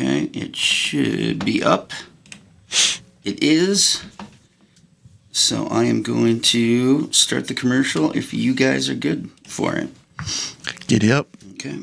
Okay, it should be up. It is. So I am going to start the commercial if you guys are good for it. Giddy up. Okay.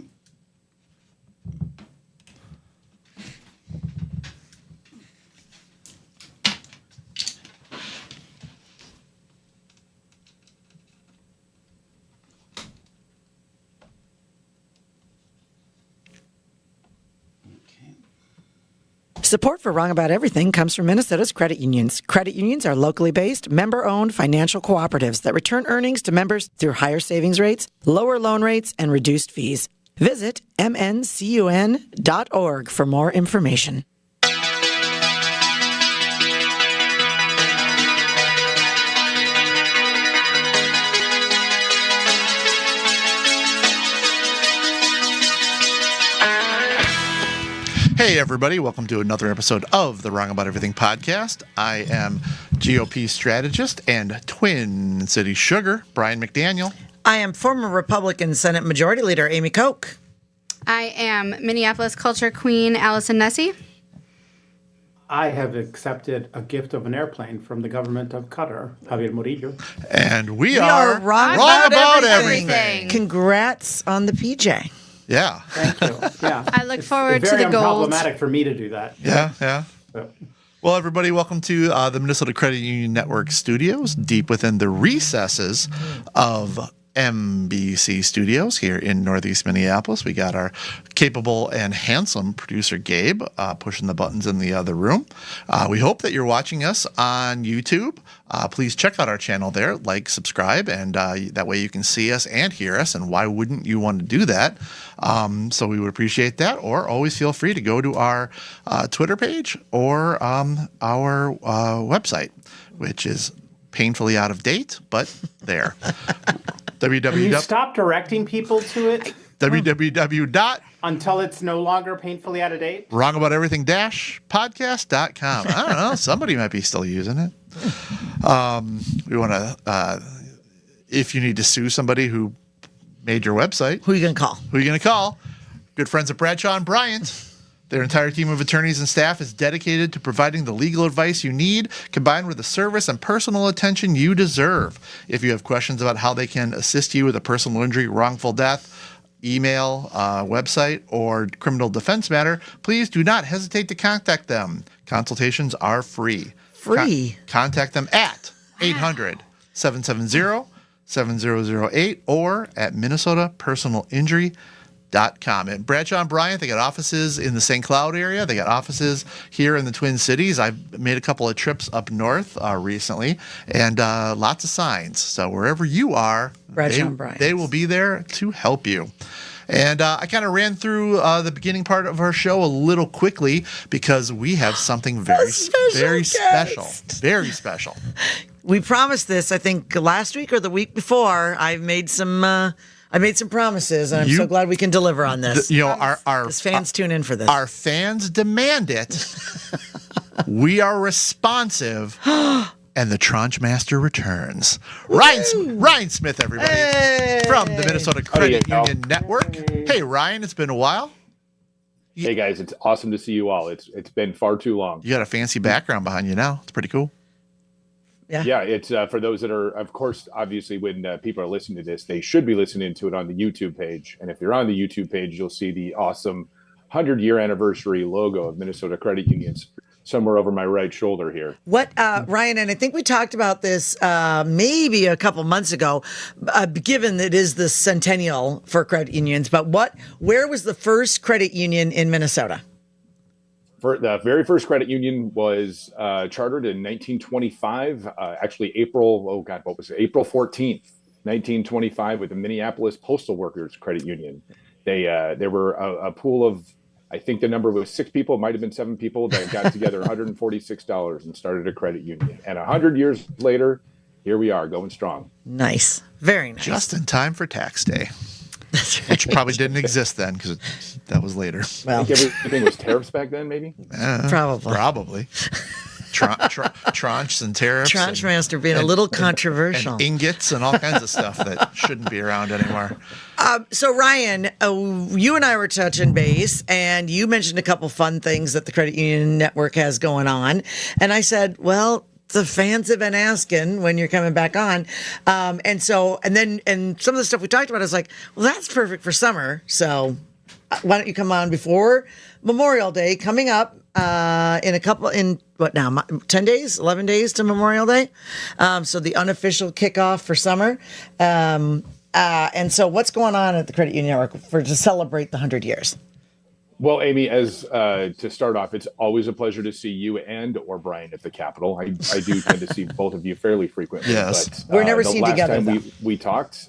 Support for Wrong About Everything comes from Minnesota's credit unions. Credit unions are locally based, member-owned financial cooperatives that return earnings to members through higher savings rates, lower loan rates, and reduced fees. Visit mncun.org for more information. Hey, everybody. Welcome to another episode of the Wrong About Everything podcast. I am GOP strategist and Twin City Sugar, Brian McDaniel. I am former Republican Senate Majority Leader Amy Koch. I am Minneapolis Culture Queen Allison Nessie. I have accepted a gift of an airplane from the government of Qatar, Javier Murillo. And we are wrong about everything. Congrats on the PJ. Yeah. Thank you. Yeah. I look forward to the It's very gold. unproblematic for me to do that. Yeah. So, Well, everybody, welcome to the Minnesota Credit Union Network studios, deep within the recesses of MBC Studios here in Northeast Minneapolis. We got our capable and handsome producer, Gabe, pushing the buttons in the other room. We hope that you're watching us on YouTube. Please check out our channel there, like, subscribe, and that way you can see us and hear us, and why wouldn't you want to do that? So we would appreciate that, or always feel free to go to our Twitter page or our website, which is painfully out of date, but there. can you stop directing people to it until it's no longer painfully out of date? wrongaboutEverything-podcast.com. I don't know. Somebody might be still using it. We want to, if you need to sue somebody who made your website. Who are you going to call? Who are you going to call? Good friends at Bradshaw and Bryant. Their entire team of attorneys and staff is dedicated to providing the legal advice you need, combined with the service and personal attention you deserve. If you have questions about how they can assist you with a personal injury, wrongful death, email, website, or criminal defense matter, please do not hesitate to contact them. Consultations are free. Contact them at 800-770-7008 or at minnesotapersonalinjury.com. And Bradshaw and Bryant, they got offices in the St. Cloud area. They got offices here in the Twin Cities. I've made a couple of trips up north recently, and lots of signs. So wherever you are, they will be there to help you. And I kind of ran through the beginning part of our show a little quickly because we have something very special. Very special. We promised this, I think, last week or the week before. I made some promises, and I'm so glad we can deliver on this. Our fans tune in for this. Our fans demand it. We are responsive. And the Tranche Master returns. Ryan Smith, everybody, from the Minnesota Credit Union Network. Hey, Ryan, it's been a while. Hey, guys, it's awesome to see you all. It's been far too long. You got a fancy background behind you now. It's pretty cool. Yeah, it's for those that are, of course, obviously, when people are listening to this, they should be listening to it on the YouTube page. And if you're on the YouTube page, you'll see the awesome 100-year anniversary logo of Minnesota Credit Unions somewhere over my right shoulder here. What, Ryan, and I think we talked about this maybe a couple months ago, given that it is the centennial for credit unions, but where was the first credit union in Minnesota? The very first credit union was chartered in 1925, actually April 14th, 1925, with the Minneapolis Postal Workers Credit Union. There were a pool of, I think the number was 6 people, it might have been 7 people that got together $146 and started a credit union. And 100 years later, here we are, going strong. Nice. Very nice. Just in time for tax day. That's right. Which probably didn't exist then because that was later. Well, I think everything was tariffs back then, maybe? Probably. tranches and tariffs. Tranche and- master being a little controversial. And ingots and all kinds of stuff that shouldn't be around anymore. So Ryan, you and I were touching base, and you mentioned a couple fun things that the Credit Union Network has going on, and I said, well, the fans have been asking when you're coming back on, and some of the stuff we talked about is like, well, that's perfect for summer. So why don't you come on before Memorial Day coming up in 10 days, 11 days to Memorial Day. So the unofficial kickoff for summer. And so what's going on at the Credit Union Network to celebrate the 100 years? Well, Amy, as to start off, it's always a pleasure to see you or Brian at the Capitol. I do tend to see both of you fairly frequently. Yes. But, We're never the seen last together, time though. we talked,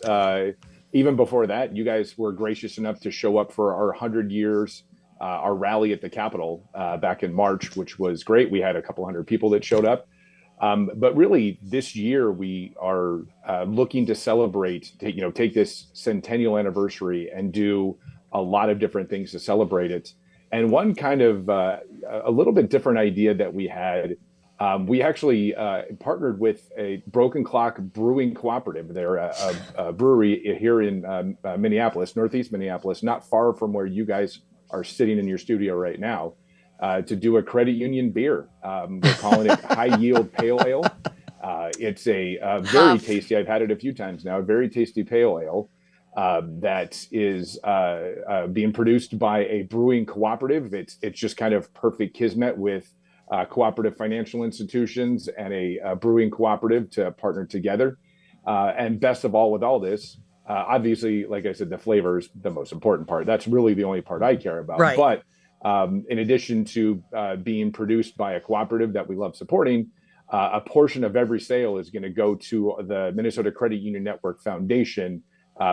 even before that, you guys were gracious enough to show up for our 100 years, our rally at the Capitol back in March, which was great. We had a couple hundred people that showed up. But really, this year we are looking to celebrate, take this centennial anniversary and do a lot of different things to celebrate it. And one kind of a little bit different idea that we had, we actually partnered with a Broken Clock Brewing Cooperative. They're a brewery here in Minneapolis, Northeast Minneapolis, not far from where you guys are sitting in your studio right now. To do a credit union beer. We're calling it High Yield Pale Ale. It's a very tasty, I've had it a few times now, a very tasty pale ale that is being produced by a brewing cooperative. It's just kind of perfect kismet with cooperative financial institutions and a brewing cooperative to partner together. And best of all with all this, obviously, like I said, the flavor is the most important part. That's really the only part I care about. Right. But in addition to being produced by a cooperative that we love supporting, a portion of every sale is going to go to the Minnesota Credit Union Network Foundation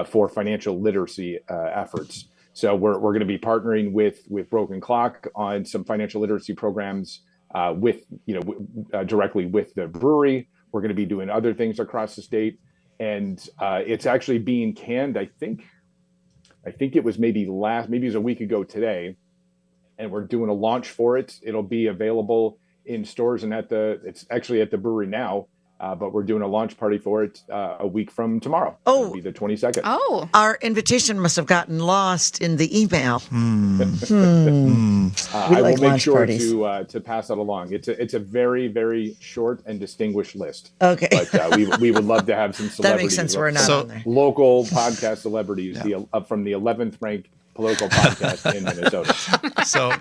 for financial literacy efforts. So we're going to be partnering with Broken Clock on some financial literacy programs directly with the brewery. We're going to be doing other things across the state, and it's actually being canned. I think it was maybe it was a week ago today. And we're doing a launch for it. It'll be available in stores and it's actually at the brewery now, but we're doing a launch party for it a week from tomorrow. Oh. It'll be the 22nd. Oh, Our invitation must have gotten lost in the email. I like will make launch sure parties. to pass that along. It's a very, very short and distinguished list. Okay. But we would love to have some That celebrities. makes sense. We're not So- on there. Local podcast celebrities from the 11th ranked political podcast in Minnesota.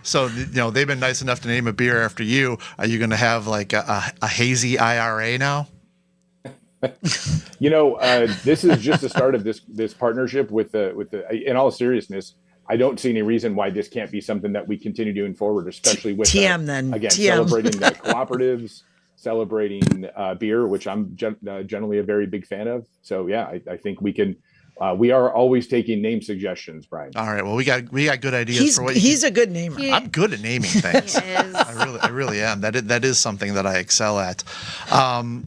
So they've been nice enough to name a beer after you. Are you going to have like a hazy IRA now? This is just the start of this partnership with the. In all seriousness, I don't see any reason why this can't be something that we continue doing forward, especially with TM then. again TM. celebrating the cooperatives, celebrating beer, which I'm generally a very big fan of. So yeah, I think we can. We are always taking name suggestions, Brian. All right. Well, we got good ideas for what He's a good namer. I'm good at naming things. he is. I really am. That is something that I excel at.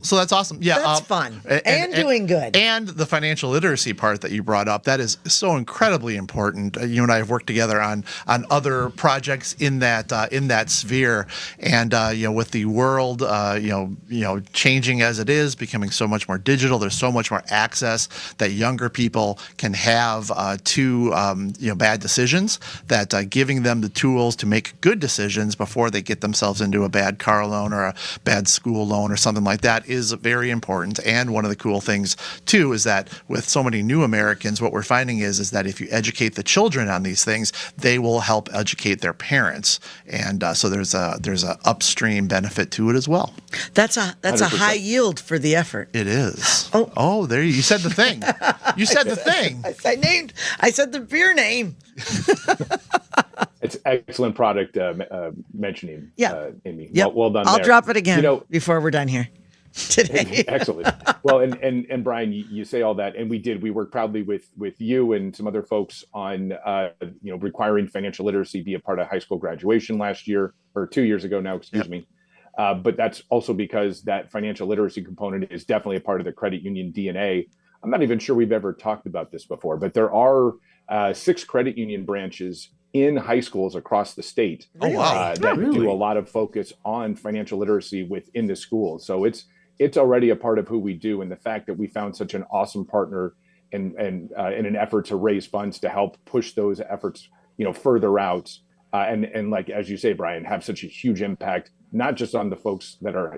So that's awesome. Yeah, That's fun. And doing good. And the financial literacy part that you brought up, that is so incredibly important. You and I have worked together on other projects in that sphere, and with the world changing as it is, becoming so much more digital. There's so much more access that younger people can have to bad decisions, that giving them the tools to make good decisions before they get themselves into a bad car loan or a bad school loan or something like that is very important. And one of the cool things too is that with so many new Americans, what we're finding is that if you educate the children on these things, they will help educate their parents, and so there's a upstream benefit to it as well. That's a 100%. high yield for the effort. It is. Oh. There you said the thing. You said the thing. I said the beer name. It's excellent product mentioning. Yeah. Amy. Yep. Well done. I'll there. drop it again You know, before we're done here today. excellent. Well, and Brian, you say all that, and we worked proudly with you and some other folks on requiring financial literacy be a part of high school graduation last year or 2 years ago now. Excuse me. But that's also because that financial literacy component is definitely a part of the credit union DNA. I'm not even sure we've ever talked about this before, but there are 6 credit union branches in high schools across the state. Oh, wow. That Really? do a lot of focus on financial literacy within the schools. So it's already a part of who we do, and the fact that we found such an awesome partner and in an effort to raise funds to help push those efforts, further out, and like as you say, Brian, have such a huge impact, not just on the folks that are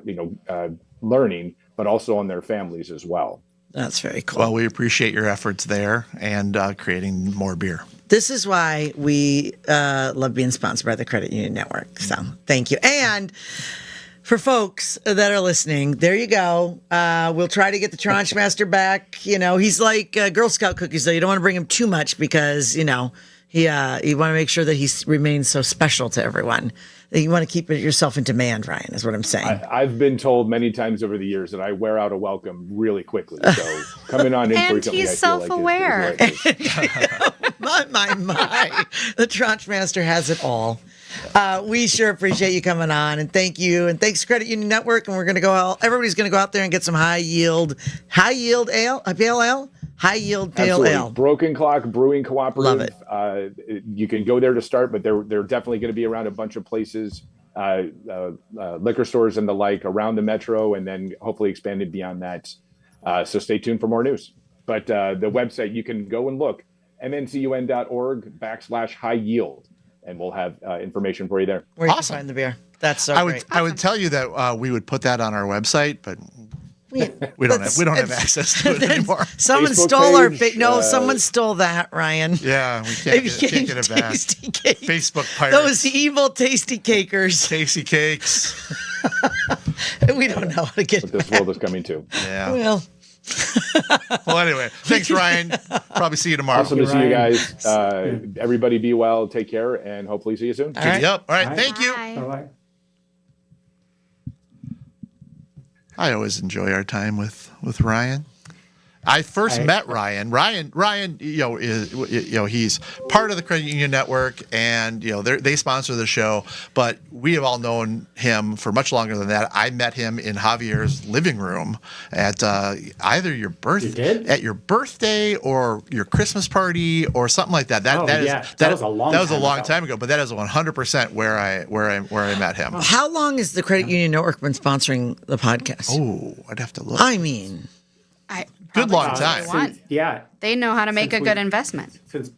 learning, but also on their families as well. That's very cool. Well, we appreciate your efforts there and creating more beer. This is why we love being sponsored by the Credit Union Network. So thank you. And for folks that are listening, there you go. We'll try to get the Tranche Master back. He's like Girl Scout cookies, though. You don't want to bring him too much because, you want to make sure that he remains so special to everyone. You want to keep yourself in demand, Ryan, is what I'm saying. I've been told many times over the years that I wear out a welcome really quickly. So coming on And infrequently, he's I feel self-aware. like is My. The Tranche Master has it all. We sure appreciate you coming on, and thank you. And thanks, Credit Union Network. And we're going to everybody's going to go out there and get some high yield ale, pale ale, high yield pale Absolutely. ale. Broken Clock Brewing Cooperative. Love it. You can go there to start, but they're definitely going to be around a bunch of places, liquor stores and the like around the metro, and then hopefully expanded beyond that. So stay tuned for more news. But the website, you can go and look, mncun.org/high yield, and we'll have information for you there. Where you Awesome. can find the beer. That's so I great. would tell you that we would put that on our website, but we don't have access to it anymore. Someone Facebook stole our page, someone stole that, Ryan. Yeah, we can't get it back. Tasty cakes. Facebook pirates. Those evil tasty cakers. Tasty cakes. We don't know how to get What it this back. world is coming to. Yeah. Well, Well, anyway, thanks, Ryan. Probably see you tomorrow. Awesome to see you Ryan. guys. Everybody be well, take care, and hopefully see you soon. all right. Yep. All right. Bye. Thank you. Bye. Bye-bye. I always enjoy our time with Ryan. I first met Ryan. Ryan, he's part of the Credit Union Network, and they sponsor the show. But we have all known him for much longer than that. I met him in Javier's living room at either your You did? at your birthday or your Christmas party or something like that. That was a long time ago. But that is 100% where I met him. How long has the Credit Union Network been sponsoring the podcast? Oh, I'd have to look. I mean, Good long time. Since, yeah, They know how to make a Since good we- investment. since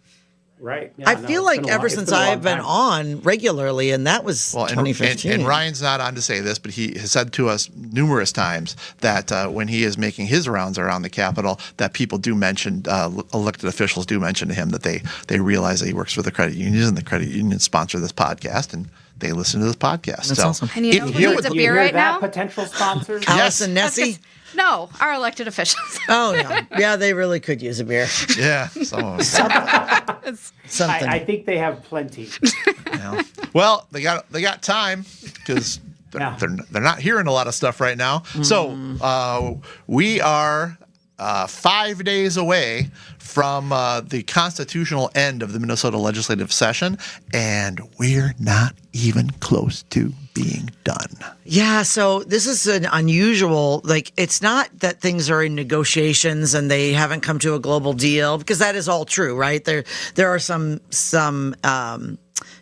right. Yeah, I no, feel it's like been a ever long- it's since been a long I've been time. on regularly, and that was Well, 2015. and Ryan's not on to say this, but he has said to us numerous times that when he is making his rounds around the Capitol, that people do mention, elected officials do mention to him that they realize that he works for the credit unions, and the credit unions sponsor this podcast, and they listen to this podcast. That's awesome. And you know who needs a You beer hear right that, now? potential sponsors? Allison Nessie? No, our elected officials. Oh, no. Yeah, they really could use a beer. Yeah. Some of them. Something. I think they have plenty. Well, they got time because Yeah. they're not hearing a lot of stuff right now. So we are 5 days away from the constitutional end of the Minnesota legislative session, and we're not even close to being done. Yeah, so this is an unusual, it's not that things are in negotiations and they haven't come to a global deal, because that is all true, right? There are some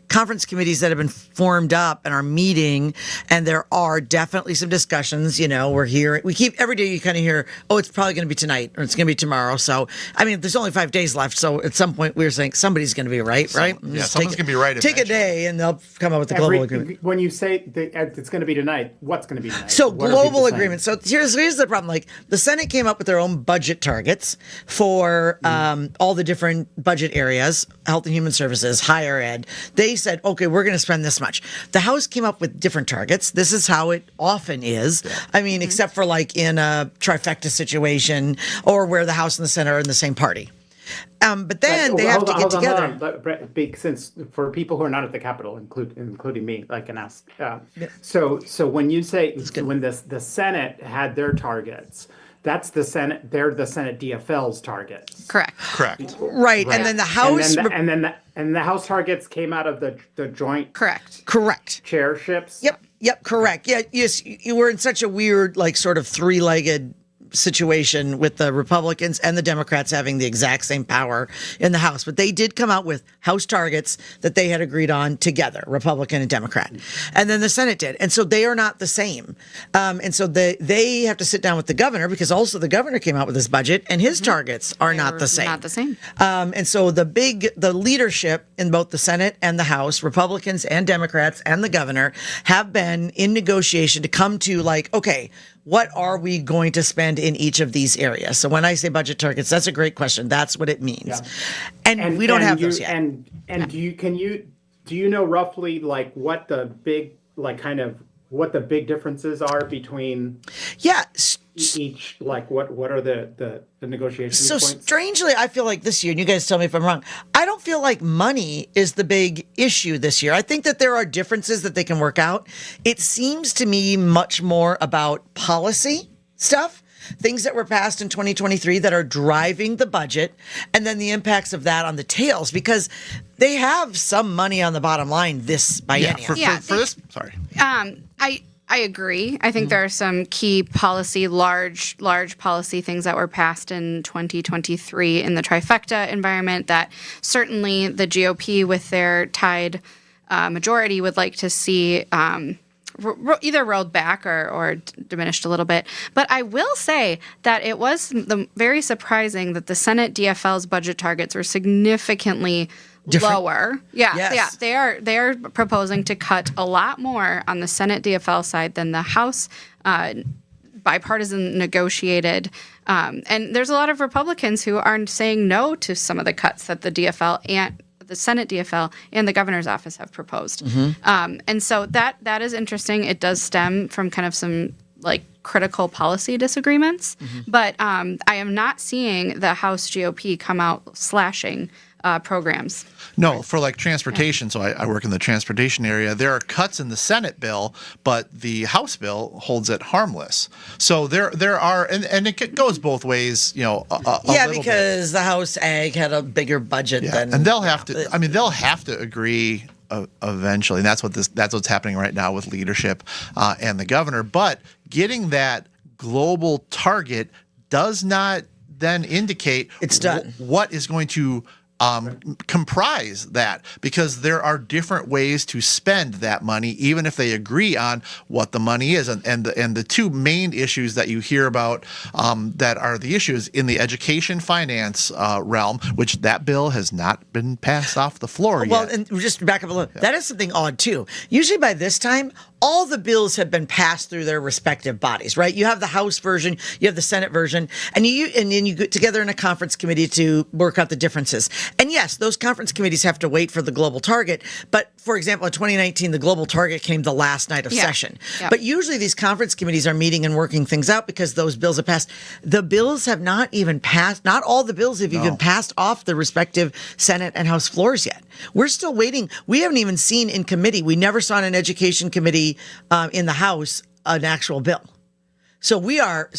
conference committees that have been formed up and are meeting, and there are definitely some discussions. We're here. We keep every day. You kind of hear, oh, it's probably going to be tonight or it's going to be tomorrow. So, I mean, there's only 5 days left. So at some point, we were saying somebody's going to be right, right? Yeah, Just someone's take- gonna be right Take a eventually. day, and they'll come up with a global agreement. When you say it's going to be tonight, what's going to be tonight? So What are people global saying? agreement. So here's the problem. The Senate came up with their own budget targets for all the different budget areas, health and human services, higher ed. They said, okay, we're going to spend this much. The House came up with different targets. This is how it often is. I mean, except for in a trifecta situation or where the House and the Senate are in the same party. But then they have to get together. Hold on. Since for people who are not at the Capitol, including me, can ask. So when you say when the Senate had their targets, that's the Senate. They're the Senate DFL's targets. Correct. Correct. Right. And then the House. And the House targets came out of the joint Correct. Correct. chairships. Yep, correct. Yeah, yes, you were in such a weird, sort of three-legged situation with the Republicans and the Democrats having the exact same power in the House. But they did come out with House targets that they had agreed on together, Republican and Democrat. And then the Senate did. And so they are not the same. And so they have to sit down with the governor, because also the governor came out with his budget and his targets are not the same. Not the same. And so the leadership in both the Senate and the House, Republicans and Democrats and the governor, have been in negotiation to come to like, okay, what are we going to spend in each of these areas? So when I say budget targets, that's a great question. That's what it means. Yeah. And we don't have those yet. And do you know roughly like what the big differences are between Yeah. each, like what are the negotiation So points? strangely, I feel like this year, and you guys tell me if I'm wrong, I don't feel like money is the big issue this year. I think that there are differences that they can work out. It seems to me much more about policy stuff, things that were passed in 2023 that are driving the budget, and then the impacts of that on the tails, because they have some money on the bottom line this biennium. For this, sorry. I agree. I think there are some key policy, large policy things that were passed in 2023 in the trifecta environment that certainly the GOP with their tied majority would like to see either rolled back or diminished a little bit. But I will say that it was very surprising that the Senate DFL's budget targets were significantly lower. Yes. They are proposing to cut a lot more on the Senate DFL side than the House bipartisan negotiated. And there's a lot of Republicans who are saying no to some of the cuts that the DFL and the Senate DFL and the governor's office have proposed. And so that is interesting. It does stem from kind of some like critical policy disagreements, but I am not seeing the House GOP come out slashing programs. No, for like transportation. So I work in the transportation area. There are cuts in the Senate bill, but the House bill holds it harmless. So there are, and it goes both ways. You know, a little because the House Ag had a bigger budget than, and they'll have to. I mean, they'll have to agree eventually. And that's what's happening right now with leadership and the governor. But getting that global target does not then indicate It's done. What is going to comprise that, because there are different ways to spend that money, even if they agree on what the money is. And the two main issues that you hear about that are the issues in the education finance realm, which that bill has not been passed off the floor yet. Well, and just back up a little. That is something odd too. Usually by this time, all the bills have been passed through their respective bodies, right? You have the House version, you have the Senate version, and then you get together in a conference committee to work out the differences. And yes, those conference committees have to wait for the global target. But for example, in 2019, the global target came the last night of session. Yeah. But usually these conference committees are meeting and working things out because those bills have passed. The bills have not even passed. Not all the bills have even passed off the respective Senate and House floors yet. We're still waiting. We haven't even seen in committee. We never saw in an education committee in the House an actual bill. So we're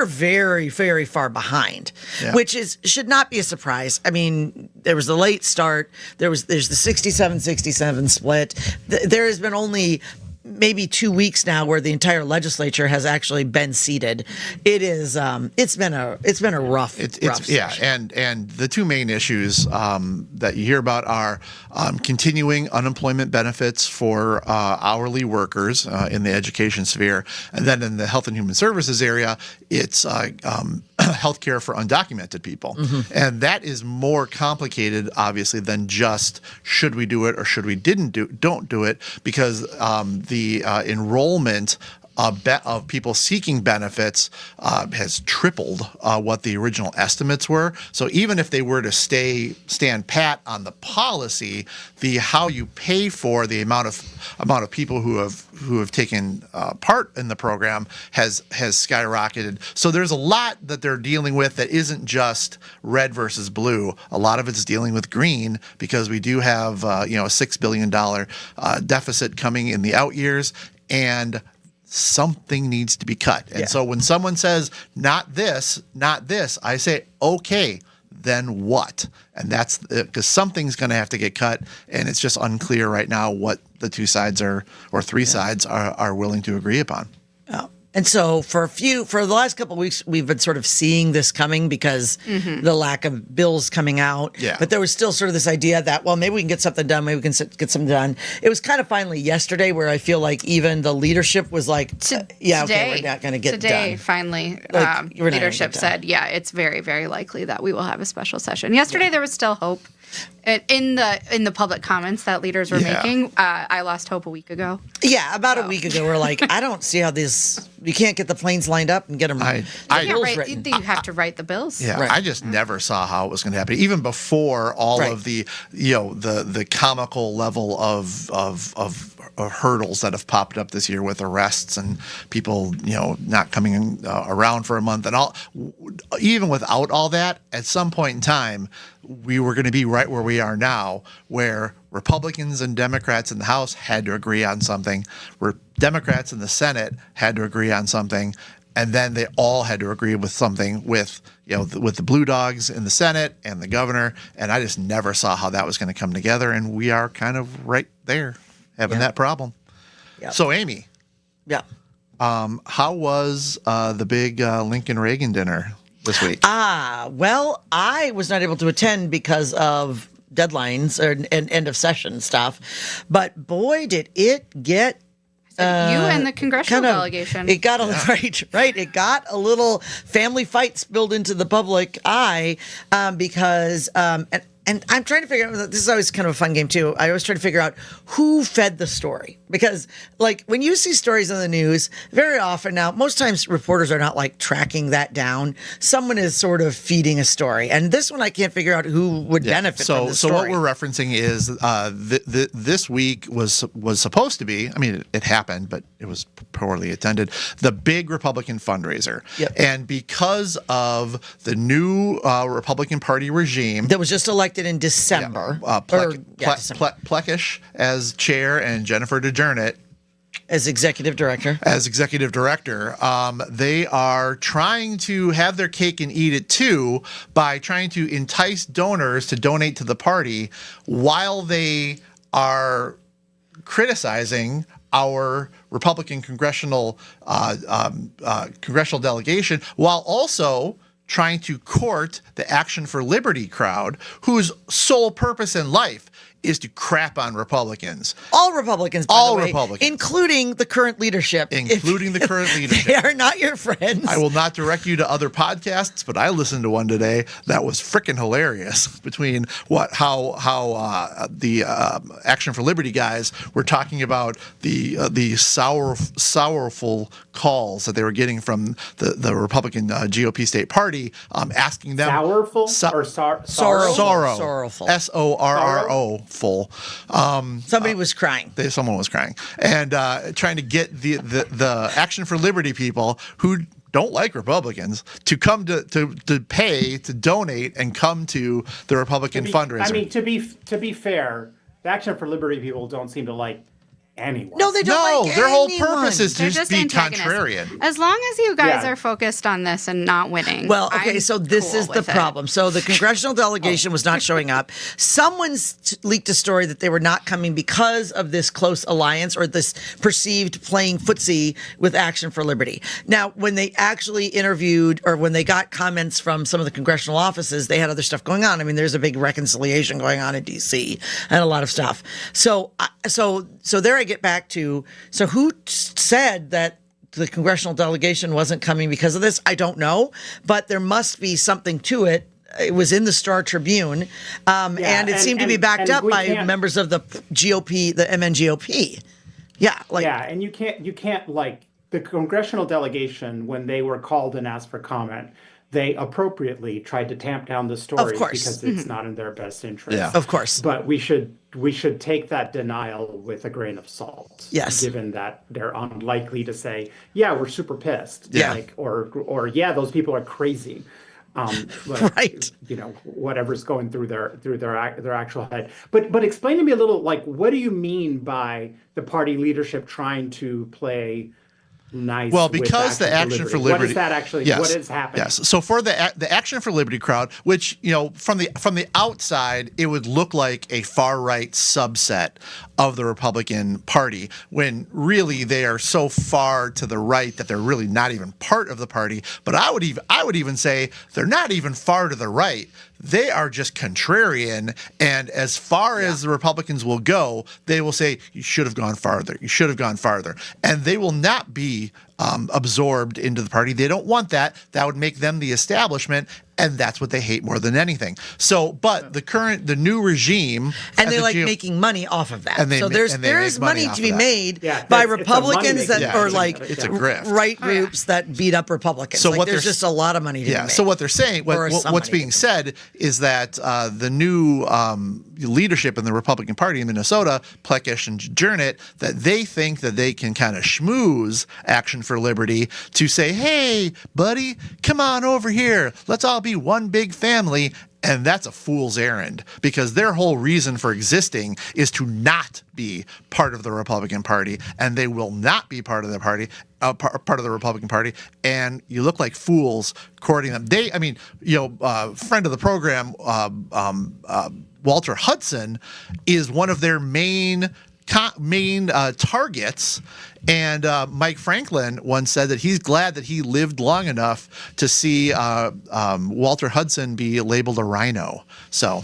very, very far behind, which should not be a surprise. I mean, there was a late start. There's the 67-67 split. There has been only maybe 2 weeks now where the entire legislature has actually been seated. It is it's been a rough session. and the two main issues that you hear about are continuing unemployment benefits for hourly workers in the education sphere, and then in the health and human services area, it's health care for undocumented people. And that is more complicated, obviously, than just should we do it or should we don't do it, because the enrollment of people seeking benefits has tripled what the original estimates were. So even if they were to stand pat on the policy, the how you pay for the amount of people who have taken part in the program has skyrocketed. So there's a lot that they're dealing with that isn't just red versus blue. A lot of it's dealing with green, because we do have a $6 billion deficit coming in the out years, and something needs to be cut. And so when someone says, not this, I say, okay, then what? And that's because something's going to have to get cut. And it's just unclear right now what the two sides or three sides are willing to agree upon. And so for the last couple of weeks, we've been sort of seeing this coming because the lack of bills coming out. Yeah. But there was still sort of this idea that, well, maybe we can get something done. Maybe we can get something done. It was kind of finally yesterday where I feel like even the leadership was like, yeah, okay, we're not going to get today, done. finally, Like, we're not gonna leadership get done. said, yeah, it's very, very likely that we will have a special session. Yesterday, there was still hope. In the public comments that leaders were Yeah. making. I lost hope a week ago. Yeah, about a week ago, we're like, I don't see how you can't get the planes lined up and get them I- bills Right, written. you have to write the bills. Yeah, Right. I just never saw how it was going to happen, even before all Right. of the the comical level of hurdles that have popped up this year with arrests and people not coming around for a month and all. Even without all that, at some point in time, we were going to be right where we are now, where Republicans and Democrats in the House had to agree on something, where Democrats in the Senate had to agree on something, and then they all had to agree with something with with the Blue Dogs in the Senate and the governor. And I just never saw how that was going to come together. And we are kind of right there having that problem. Yeah. So, Amy, Yeah. how was the big Lincoln Reagan dinner this week? Well, I was not able to attend because of deadlines and end of session stuff. But boy, did it get You and the congressional kind of delegation. It got a right. It got a little family fight spilled into the public eye because and I'm trying to figure out. This is always kind of a fun game too. I always try to figure out who fed the story because, like, when you see stories on the news, very often now, most times reporters are not like tracking that down. Someone is sort of feeding a story, and this one I can't figure out who would benefit from the So story. what we're referencing is this week was supposed to be. I mean, it happened, but it was poorly attended. The big Republican fundraiser, Yep. and because of the new Republican Party regime. that was just elected in December. December. Plekish as chair and Jennifer DeJarnett As executive director. as executive director. They are trying to have their cake and eat it too by trying to entice donors to donate to the party while they are criticizing our Republican congressional delegation, while also trying to court the Action for Liberty crowd, whose sole purpose in life is to crap on Republicans. All Republicans, by All the way, Republicans. including the current leadership. Including the current leadership. They are not your friends. I will not direct you to other podcasts, but I listened to one today that was freaking hilarious. Between how the Action for Liberty guys were talking about the sorrowful calls that they were getting from the Republican GOP state party, asking them Sourful or Sorrowful. SORRO full. Somebody was crying. Someone was crying and trying to get the Action for Liberty people who don't like Republicans to come to pay to donate and come to the Republican fundraiser. I mean, to be fair, the Action for Liberty people don't seem to like anyone. No, they don't like their whole anyone. purpose is to They're just just be antagonists. contrarian. As long as you guys Yeah. are focused on this and not winning. Well, okay, I'm so this cool is the with it. problem. So the congressional delegation was not showing up. Someone's leaked a story that they were not coming because of this close alliance or this perceived playing footsie with Action for Liberty. Now, when they actually interviewed or when they got comments from some of the congressional offices, they had other stuff going on. I mean, there's a big reconciliation going on in D.C. and a lot of stuff. So there I get back to, so who said that the congressional delegation wasn't coming because of this? I don't know, but there must be something to it. It was in the Star Tribune, and it seemed to be backed up we by can't- members of the GOP, the MNGOP. Yeah, And you can't like the congressional delegation when they were called and asked for comment. They appropriately tried to tamp down the story course. because it's not in their best interest. Yeah. of course. But we should take that denial with a grain of salt. Yes. Given that they're unlikely to say, "Yeah, we're super pissed," Yeah. or "Yeah, those people are crazy." But, Right. Whatever's going through their actual head. But explain to me a little, like, what do you mean by the party leadership trying to play nice. Well, with because the Action for Liberty, What is that actually? Yes, What is happening? Yes. So for the Action for Liberty crowd, which from the outside, it would look like a far right subset of the Republican Party, when really they are so far to the right that they're really not even part of the party. But I would even say they're not even far to the right. They are just contrarian, and as far as the Republicans will go, they will say, you should have gone farther. You should have gone farther. And they will not be absorbed into the party. They don't want that. That would make them the establishment, and that's what they hate more than anything. So, but the new regime, And at they the like GOP making money off of that. And they So ma- there and they is make money money off to of be that. made Yeah, by it's a Republicans money-making that are it's a- like it's a grift. right Oh, yeah. groups that beat up Republicans. So Like, what there's they're- just a lot of money to be Yeah. made. So what they're saying, Or some what's money being to be said is that the new leadership in the Republican Party in Minnesota, Plekish and Jernit, that they think that they can kind of schmooze Action for Liberty to say, hey, buddy, come on over here. Let's all be one big family. And that's a fool's errand, because their whole reason for existing is to not be part of the Republican Party, and they will not be part of the party, part of the Republican Party. And you look like fools courting them. Friend of the program, Walter Hudson, is one of their main targets. And Mike Franklin once said that he's glad that he lived long enough to see Walter Hudson be labeled a rhino. So,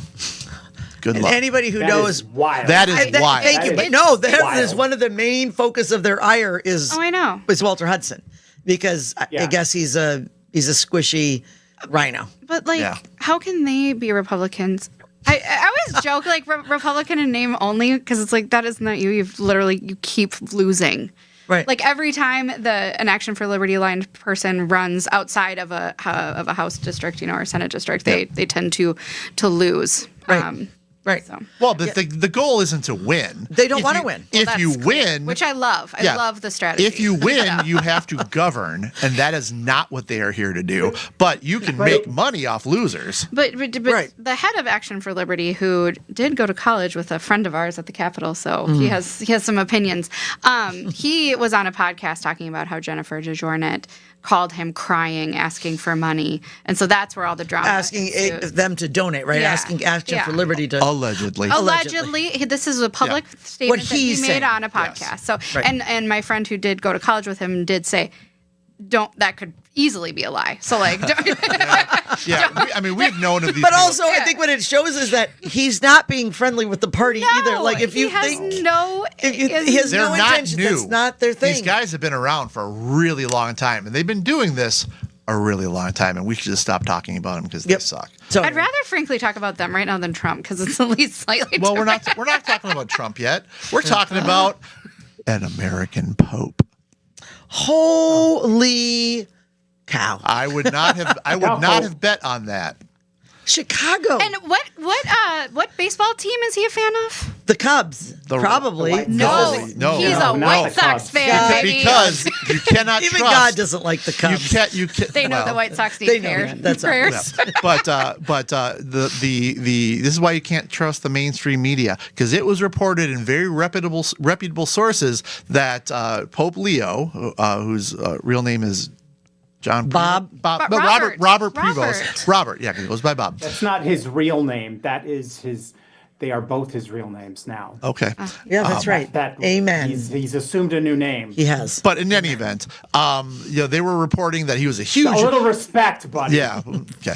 good And luck. anybody who That knows. is wild. That is wild. Thank you. That But is no, that wild. is one of the main focus of their ire is Oh, I know. is Walter Hudson, because I Yeah. guess he's a squishy rhino. But like, Yeah. how can they be Republicans? I always joke like Republican in name only, because it's like, that is not you. You keep losing. Right. Like every time an Action for Liberty aligned person runs outside of a House district, or a Senate district, they tend to lose. Right. Right. So. Well, the goal isn't to win. They don't If wanna you- win. If That's you clear, win, which I love. I love the strategy. If you win, you have to govern, and that is not what they are here to do. But you can make money off losers. But Right. the head of Action for Liberty, who did go to college with a friend of ours at the Capitol, so he has some opinions. He was on a podcast talking about how Jennifer DeJournette called him crying, asking for money, and so that's where all the drama. Asking ensued. them to donate, right? Yeah. Asking Action for Yeah. Liberty to. Allegedly. Allegedly, this is a public statement What that he he's made saying. on a podcast. Yes. So, Right. and my friend who did go to college with him did say, that could easily be a lie. So like, We've known of these. But people. also, I think what it shows is that he's not being friendly with the party either. Like if you he has think no, he has they're no not intention, new. that's not their thing. These guys have been around for a really long time, and they've been doing this a really long time, and we should just stop talking about them because they Yep. suck. So I'd rather frankly talk about them right now than Trump, because it's at least slightly. Well, different. we're not talking about Trump yet. We're talking about an American Pope. holy cow, I would not have bet on that. Chicago, And what baseball team is he a fan of? the Cubs, The- probably. the White No, Sox. No. he's No, a not White the Sox Cubs. fan. baby. Because you cannot Even trust. God doesn't like the Cubs. You can't. They know well, the White Sox they need know prayer, that. That's all. prayers. But the this is why you can't trust the mainstream media, because it was reported in very reputable sources that Pope Leo, whose real name is John Bob? no, Robert Robert. Prevost. Robert, yeah, 'cause it goes by Bob. That's not his real name. That is his. They are both his real names now. Okay. Yeah, that's right. That Amen. He's assumed a new name. He has. But in any event, they were reporting that he was a huge. A little respect, buddy. Yeah. Okay.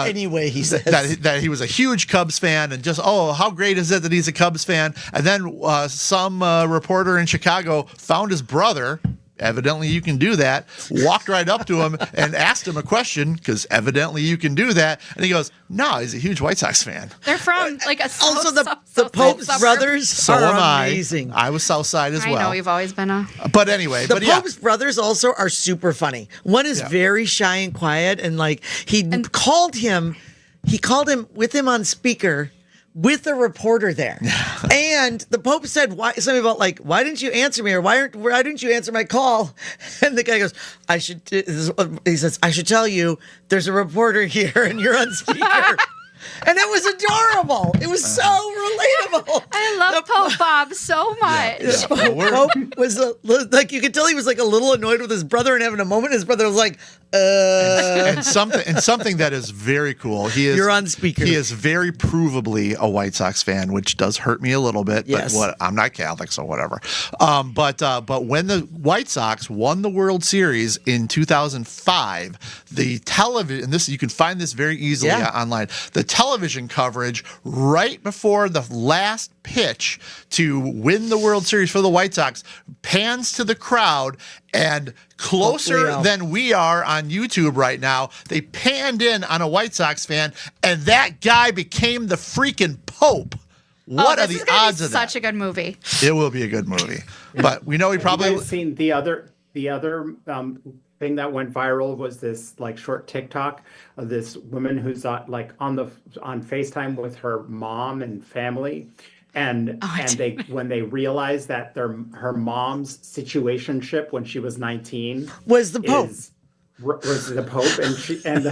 Anyway, he says. That he was a huge Cubs fan, and just how great is it that he's a Cubs fan? And then some reporter in Chicago found his brother. Evidently, you can do that. Walked right up to him and asked him a question, because evidently you can do that. And he goes, "No, he's a huge White Sox fan." They're from like a Also, the Pope's brothers So are am I. amazing. I was Southside as I well. know you've always been a. But anyway, The but yeah. Pope's brothers also are super funny. One is Yeah. very shy and quiet, and like he called him with him on speaker with a reporter there. And the Pope said something about like, why didn't you answer me, or why didn't you answer my call? And the guy goes, he says, I should tell you, there's a reporter here and you're on speaker. And it was adorable. It was so relatable. I love Pope Bob so much. Pope was like, you could tell he was like a little annoyed with his brother and having a moment. His brother was like, and something that is very cool. You're on speaker. He is very provably a White Sox fan, which does hurt me a little bit. Yes. But I'm not Catholic, so whatever. But when the White Sox won the World Series in 2005, the television, and this you can find this very easily online. The television coverage right before the last pitch to win the World Series for the White Sox pans to the crowd, and closer than we are on YouTube right now, they panned in on a White Sox fan, and that guy became the freaking Pope. What are the odds of that? Such a good movie. It will be a good movie, but we know he probably. Have you guys seen the other thing that went viral was this like short TikTok of this woman who's on FaceTime with her mom and family. And when they realized that her mom's situationship when she was 19 was the Pope. Was the Pope, and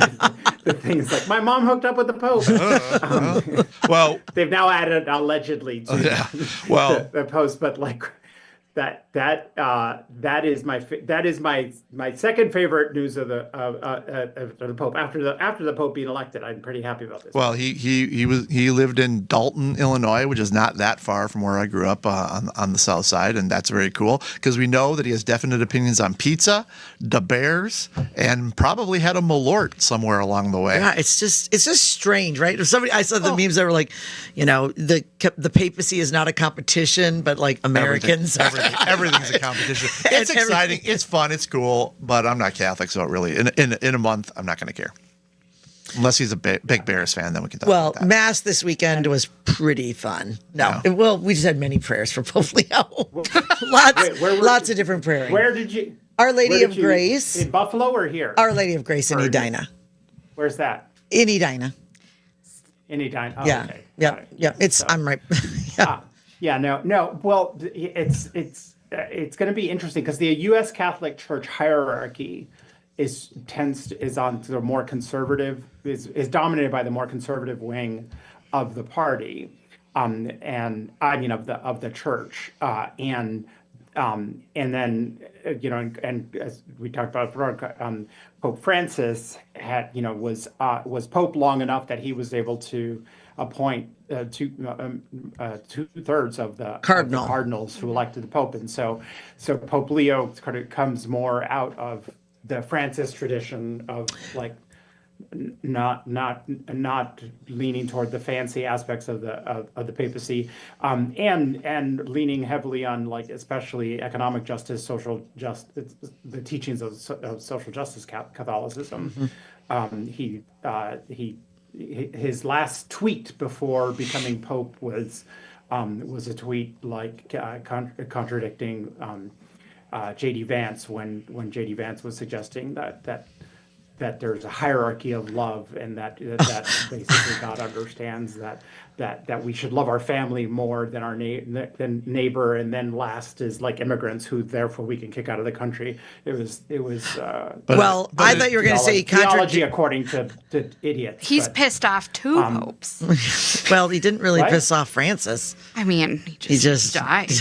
the thing is like, my mom hooked up with the Pope. Well, they've now added allegedly to the post, but like that is my second favorite news of the Pope after the Pope being elected. I'm pretty happy about this. Well, he lived in Dalton, Illinois, which is not that far from where I grew up on the south side, and that's very cool because we know that he has definite opinions on pizza, the Bears, and probably had a Malort somewhere along the way. Yeah, it's just strange, right? If I saw the memes that were like, the papacy is not a competition, but like Americans. Everything's a competition. It's exciting. It's fun. It's cool. But I'm not Catholic, so it really in a month I'm not going to care. Unless he's a big Bears fan, then we can talk about that. Mass this weekend was pretty fun. No, we just had many prayers for Pope Leo. Lots of different praying. Where did you? Our Lady of Grace in Buffalo or here? Our Lady of Grace in Edina. Where's that? In Edina. In Edina. Oh, yeah. Okay. Yeah. I'm right. No. Well, it's going to be interesting because the U.S. Catholic Church hierarchy is on the more conservative, is dominated by the more conservative wing of the party, and I mean of the church, and then and as we talked about, Pope Francis was Pope long enough that he was able to appoint 2/3 of the cardinals who elected the Pope, and so Pope Leo kind of comes more out of the Francis tradition of like not leaning toward the fancy aspects of the papacy, and leaning heavily on like especially economic justice, social justice, the teachings of social justice Catholicism. His last tweet before becoming Pope was a tweet like contradicting J.D. Vance when J.D. Vance was suggesting that there's a hierarchy of love, and that basically God understands that we should love our family more than our neighbor, and then last is like immigrants who therefore we can kick out of the country. It was. I thought you were going to say theology according to idiots. He's pissed off two popes. Well, he didn't really piss off Francis. I mean, he just died.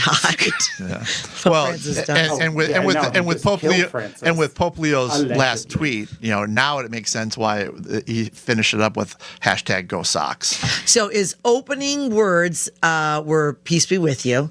Yeah. Well, with Pope Leo's last tweet, now it makes sense why he finished it up with #Go Sox. So his opening words were "Peace be with you"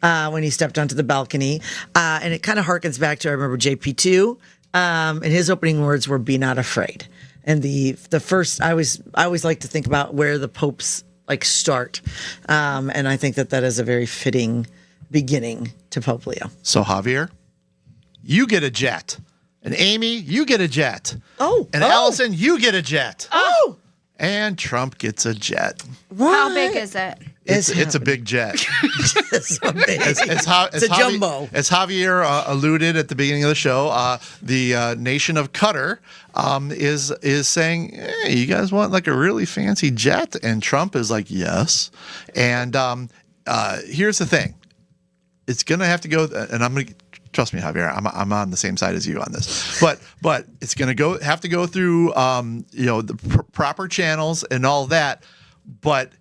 when he stepped onto the balcony, and it kind of harkens back to I remember JP2, and his opening words were "Be not afraid." And the first I always like to think about where the popes like start, and I think that is a very fitting beginning to Pope Leo. So Javier, you get a jet. And Amy, you get a jet. Oh. And Allison, you get a jet. Oh. And Trump gets a jet. What? How big is it? It's a big jet. It's so big. It's a jumbo. As Javier alluded at the beginning of the show, the nation of Qatar is saying, hey, you guys want like a really fancy jet? And Trump is like, yes. And here's the thing. It's going to have to go, and I'm going to, trust me, Javier, I'm on the same side as you on this. But it's going to have to go through the proper channels and all that. but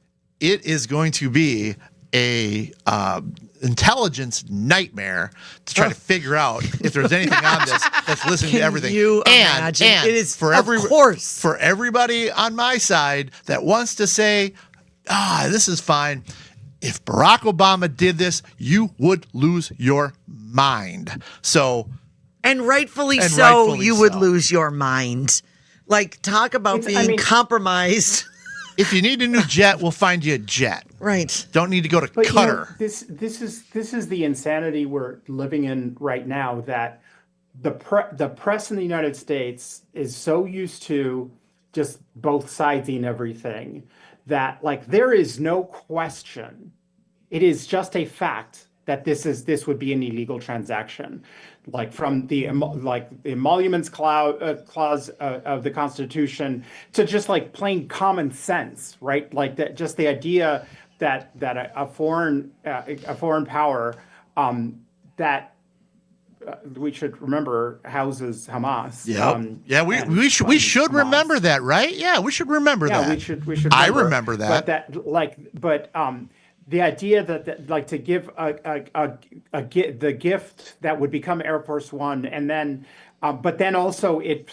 it is going to be a intelligence nightmare to try to figure out if there's anything on this that's listening to everything. You imagine? It is, for of course. for everybody on my side that wants to say, this is fine. If Barack Obama did this, you would lose your mind. So, And rightfully And so, rightfully you would so. lose your mind. Like, talk about being compromised. if you need a new jet, we'll find you a jet. Right. Don't need to go to But Qatar. this is the insanity we're living in right now, that the press in the United States is so used to just both siding everything that, like, there is no question. It is just a fact that this would be an illegal transaction, like from the emoluments clause of the Constitution to just like plain common sense, right? Like that, just the idea that a foreign power that we should remember houses Hamas. We should remember that, right? Yeah, we should remember that. Yeah, we should. I remember that. The idea that like to give the gift that would become Air Force One, and then, but then also it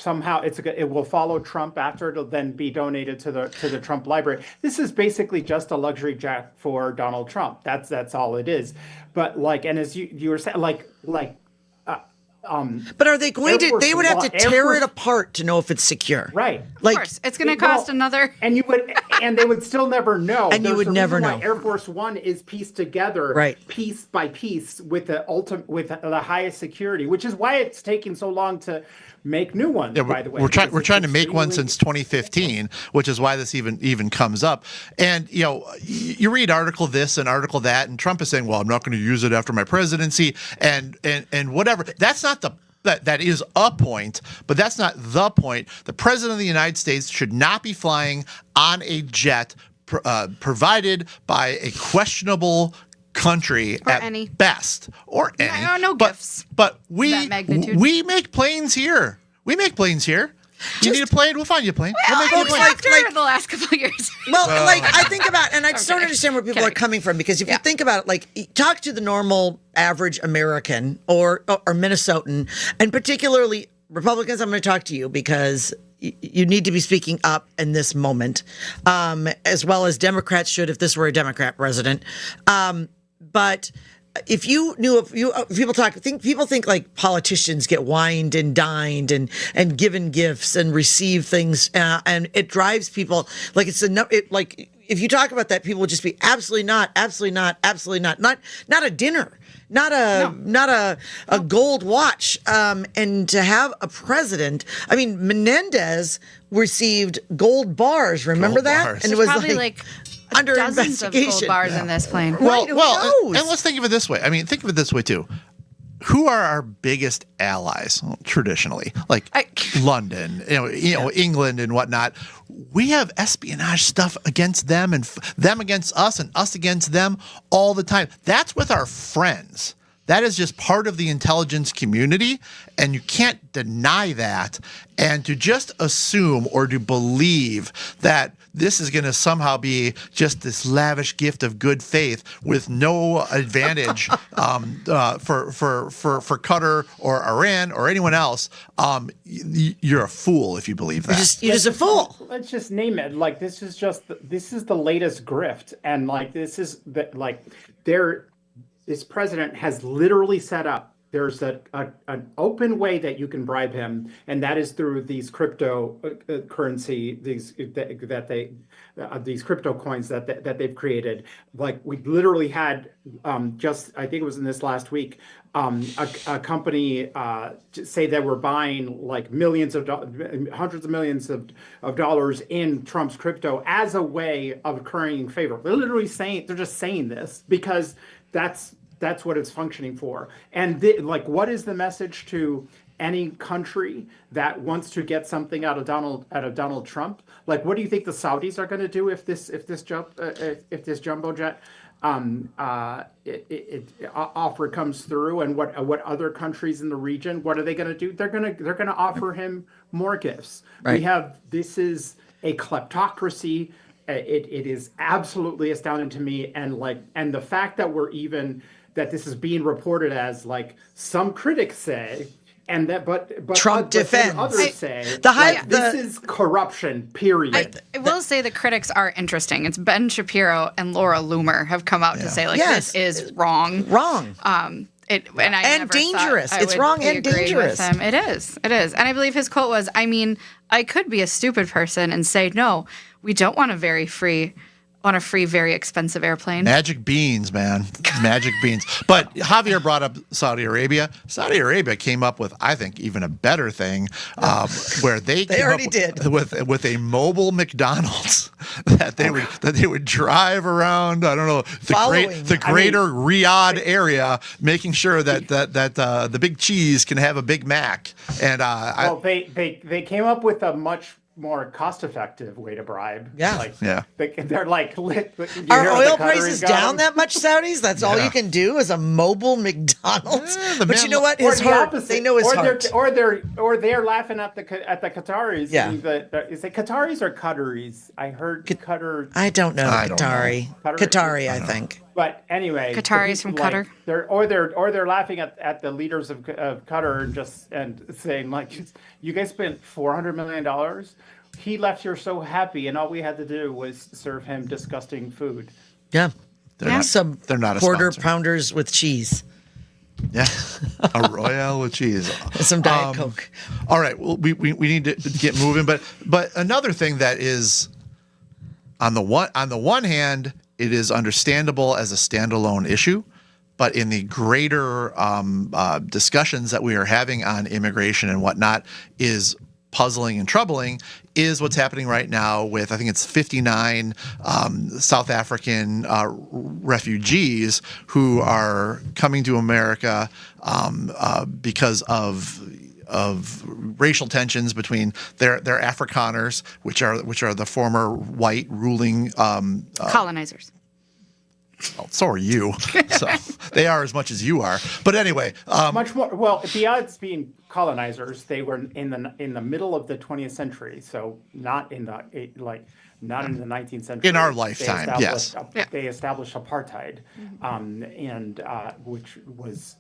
will follow Trump after it'll then be donated to the Trump Library. This is basically just a luxury jet for Donald Trump. That's all it is. But like, and as you were saying, But are they going to? They would have to tear it apart to know if it's secure, right? Like, Of course, it's going to cost another. And they would still never know. And you would never know. Air Force One is pieced together, right, piece by piece with the highest security, which is why it's taking so long to make new ones. By the way, we're trying to make one since 2015, which is why this even comes up. And you read article this and article that, and Trump is saying, "Well, I'm not going to use it after my presidency," and whatever. That's not that is a point, but that's not the point. The president of the United States should not be flying on a jet provided by a questionable country or at any. best, or any. No gifts. But that magnitude. we make planes here. We make planes here. You need a plane? We'll find you a plane. Well, We'll make you a I plane. after the last couple of years. well, like I think about, and I just don't Okay. understand where people Kidding. are coming from, because if you think about it, like talk to the normal average American or Minnesotan, and particularly Republicans. I'm going to talk to you because you need to be speaking up in this moment, as well as Democrats should if this were a Democrat president. But if you knew, people think like politicians get wined and dined and given gifts and receive things, and it drives people like like if you talk about that, people would just be absolutely not, not a dinner, not a gold watch, and to have a president. I mean, Menendez received gold bars. Remember Gold that? bars. And it There's was probably like under dozens of gold investigation. bars in this plane. Well, who knows? And let's think of it this way. I mean, think of it this way too. Who are our biggest allies traditionally? Like London, England and whatnot. We have espionage stuff against them and them against us and us against them all the time. That's with our friends. That is just part of the intelligence community, and you can't deny that. And to just assume or to believe that this is going to somehow be just this lavish gift of good faith with no advantage for Qatar or Iran or anyone else, you're a fool if you believe that. You're just a fool. Let's just name it. Like, this is the latest grift, and like this president has literally set up. There's an open way that you can bribe him, and that is through these cryptocurrency, these crypto coins that they've created. Like, we literally had I think it was in this last week, a company say that we're buying like hundreds of millions of dollars in Trump's crypto as a way of currying favor. They're just saying this because that's what it's functioning for. And what is the message to any country that wants to get something out of Donald Trump? Like, what do you think the Saudis are going to do if this jumbo jet offer comes through? And what other countries in the region, what are they going to do? They're going to offer him more gifts. Right. This is a kleptocracy it is absolutely astounding to me, and the fact that that this is being reported as like some critics say, and that but Trump but then defends. others say The hype- this the- is corruption. Period. I will say the critics are interesting. It's Ben Shapiro and Laura Loomer have come out to say like Yes. this is wrong. Wrong. And I And never dangerous. thought I It's would wrong be and agreeing dangerous. with him. It is. And I believe his quote was, I mean, I could be a stupid person and say, no, we don't want a free, very expensive airplane. Magic beans, man. Magic beans. But Javier brought up Saudi Arabia. Saudi Arabia came up with, I think, even a better thing, where they came already up did. with a mobile McDonald's that they would drive around. I don't know Following. the greater Riyadh area, making sure that the Big Cheese can have a Big Mac. And Well, they came up with a much more cost-effective way to bribe. Yeah. Like, Yeah. they're like, you Are hear what oil the Qataris prices got down them? that much, Saudis? That's all Yeah. you can do is a mobile McDonald's. the But man- you know what? Or His the heart. opposite. They know his or heart. they're laughing at the Qataris. Yeah. Is it Qataris or Qataris? I heard Qatar. I don't know. I don't Qatari. know. Qatari, I think. But anyway, the Qataris people, from Qatar. They're laughing at the leaders of Qatar and saying like, you guys spent $400 million. He left here so happy, and all we had to do was serve him disgusting food. Yeah. They're Some they're not a quarter sponsor. pounders with cheese. Yeah, a Royale with cheese. Some Diet Coke. All right, well, we need to get moving, but another thing that is on the one hand, it is understandable as a standalone issue, but in the greater discussions that we are having on immigration and whatnot is puzzling and troubling is what's happening right now with, I think it's 59 South African refugees who are coming to America because of racial tensions between their Afrikaners, which are the former white ruling. Colonizers. Well, so are you. So they are as much as you are. But anyway, Much more. Well, beyond being colonizers, they were in the middle of the 20th century, so not in the 19th century. In our lifetime, yes. They established apartheid, and which was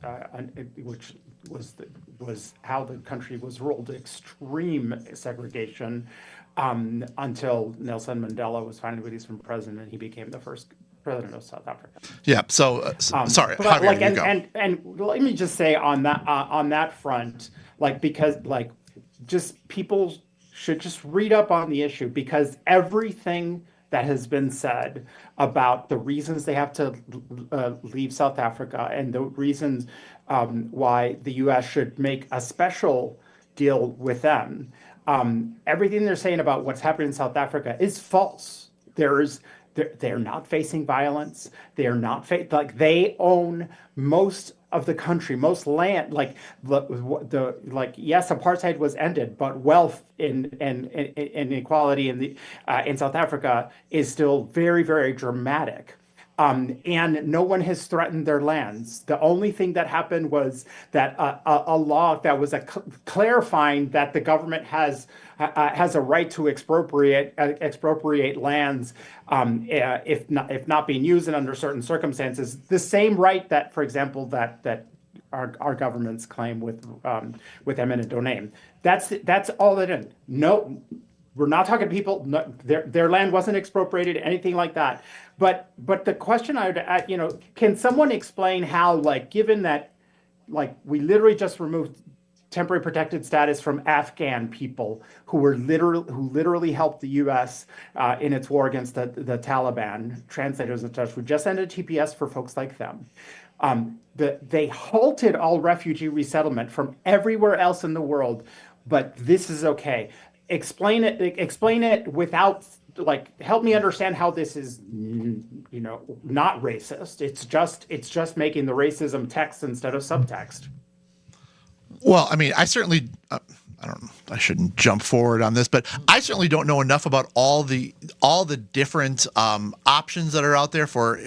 how the country was ruled, extreme segregation, until Nelson Mandela was finally released from prison and he became the first president of South Africa. yeah. So sorry, But Javier, like, you go. and let me just say on that front, like, because like, just people should just read up on the issue, because everything that has been said about the reasons they have to leave South Africa and the reasons why the U.S. should make a special deal with them, everything they're saying about what's happening in South Africa is false. They're not facing violence. They are not like, they own most of the country, most land. Like yes, apartheid was ended, but wealth and inequality in South Africa is still very, very dramatic. And no one has threatened their lands. The only thing that happened was that a law that was clarifying that the government has a right to expropriate lands if not being used and under certain circumstances. The same right that, for example, that our governments claim with eminent domain. That's all they did. No. We're not talking to people. No, their land wasn't expropriated, anything like that. But the question I would, can someone explain how, like, given that, like, we literally just removed temporary protected status from Afghan people who literally helped the U.S. In its war against the Taliban, translators and such. We just ended TPS for folks like them. They halted all refugee resettlement from everywhere else in the world, but this is okay. Explain it without, like, help me understand how this is, not racist. It's just making the racism text instead of subtext. Well, I mean, I certainly, I don't know, I shouldn't jump forward on this, but I certainly don't know enough about all the different options that are out there for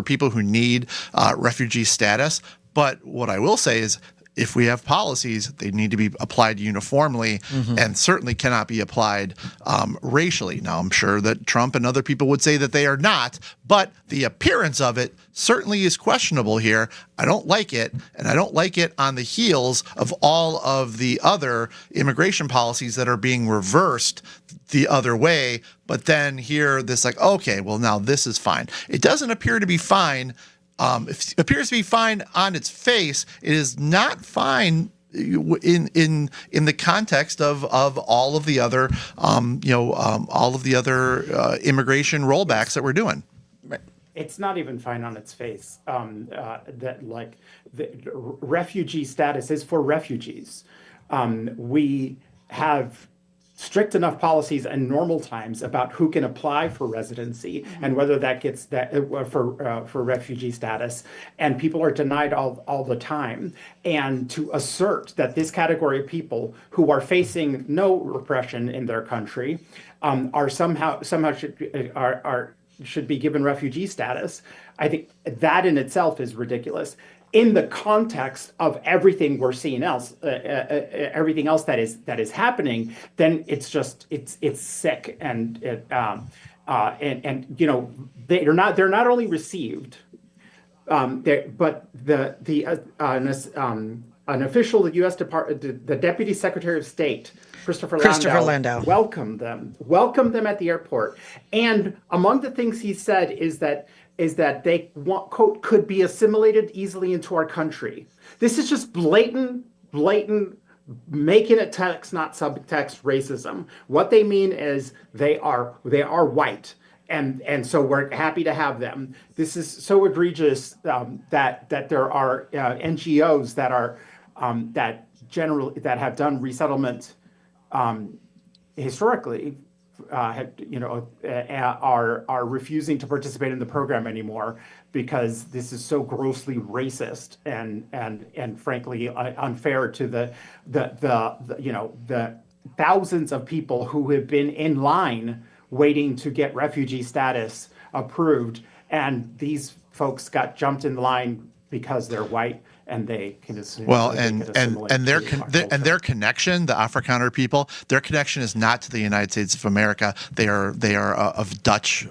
people who need refugee status. But what I will say is, if we have policies, they need to be applied uniformly and certainly cannot be applied racially. Now, I'm sure that Trump and other people would say that they are not, but the appearance of it certainly is questionable here. I don't like it, and I don't like it on the heels of all of the other immigration policies that are being reversed the other way. But then here, this like, okay, well, now this is fine. It doesn't appear to be fine. It appears to be fine on its face. It is not fine in the context of all of the other all of the other immigration rollbacks that we're doing. It's not even fine on its face. That like the refugee status is for refugees. We have strict enough policies in normal times about who can apply for residency and whether that gets that for refugee status, and people are denied all the time. And to assert that this category of people who are facing no repression in their country are somehow should be given refugee status, I think that in itself is ridiculous. In the context of everything we're seeing else, everything else that is happening, then it's sick, and you know, they're not only received, but an official of the U.S. Department, the Deputy Secretary of State, Christopher Landau, welcomed them at the airport, and among the things he said is that they quote could be assimilated easily into our country. This is just blatant making it text not subtext racism. What they mean is they are white, and so we're happy to have them. This is so egregious that there are NGOs that are that have done resettlement historically. Are refusing to participate in the program anymore because this is so grossly racist and frankly unfair to the thousands of people who have been in line waiting to get refugee status approved, and these folks got jumped in line because they're white. And they can assume. Well, and their connection, the Afrikaner people, their connection is not to the United States of America. They are of Dutch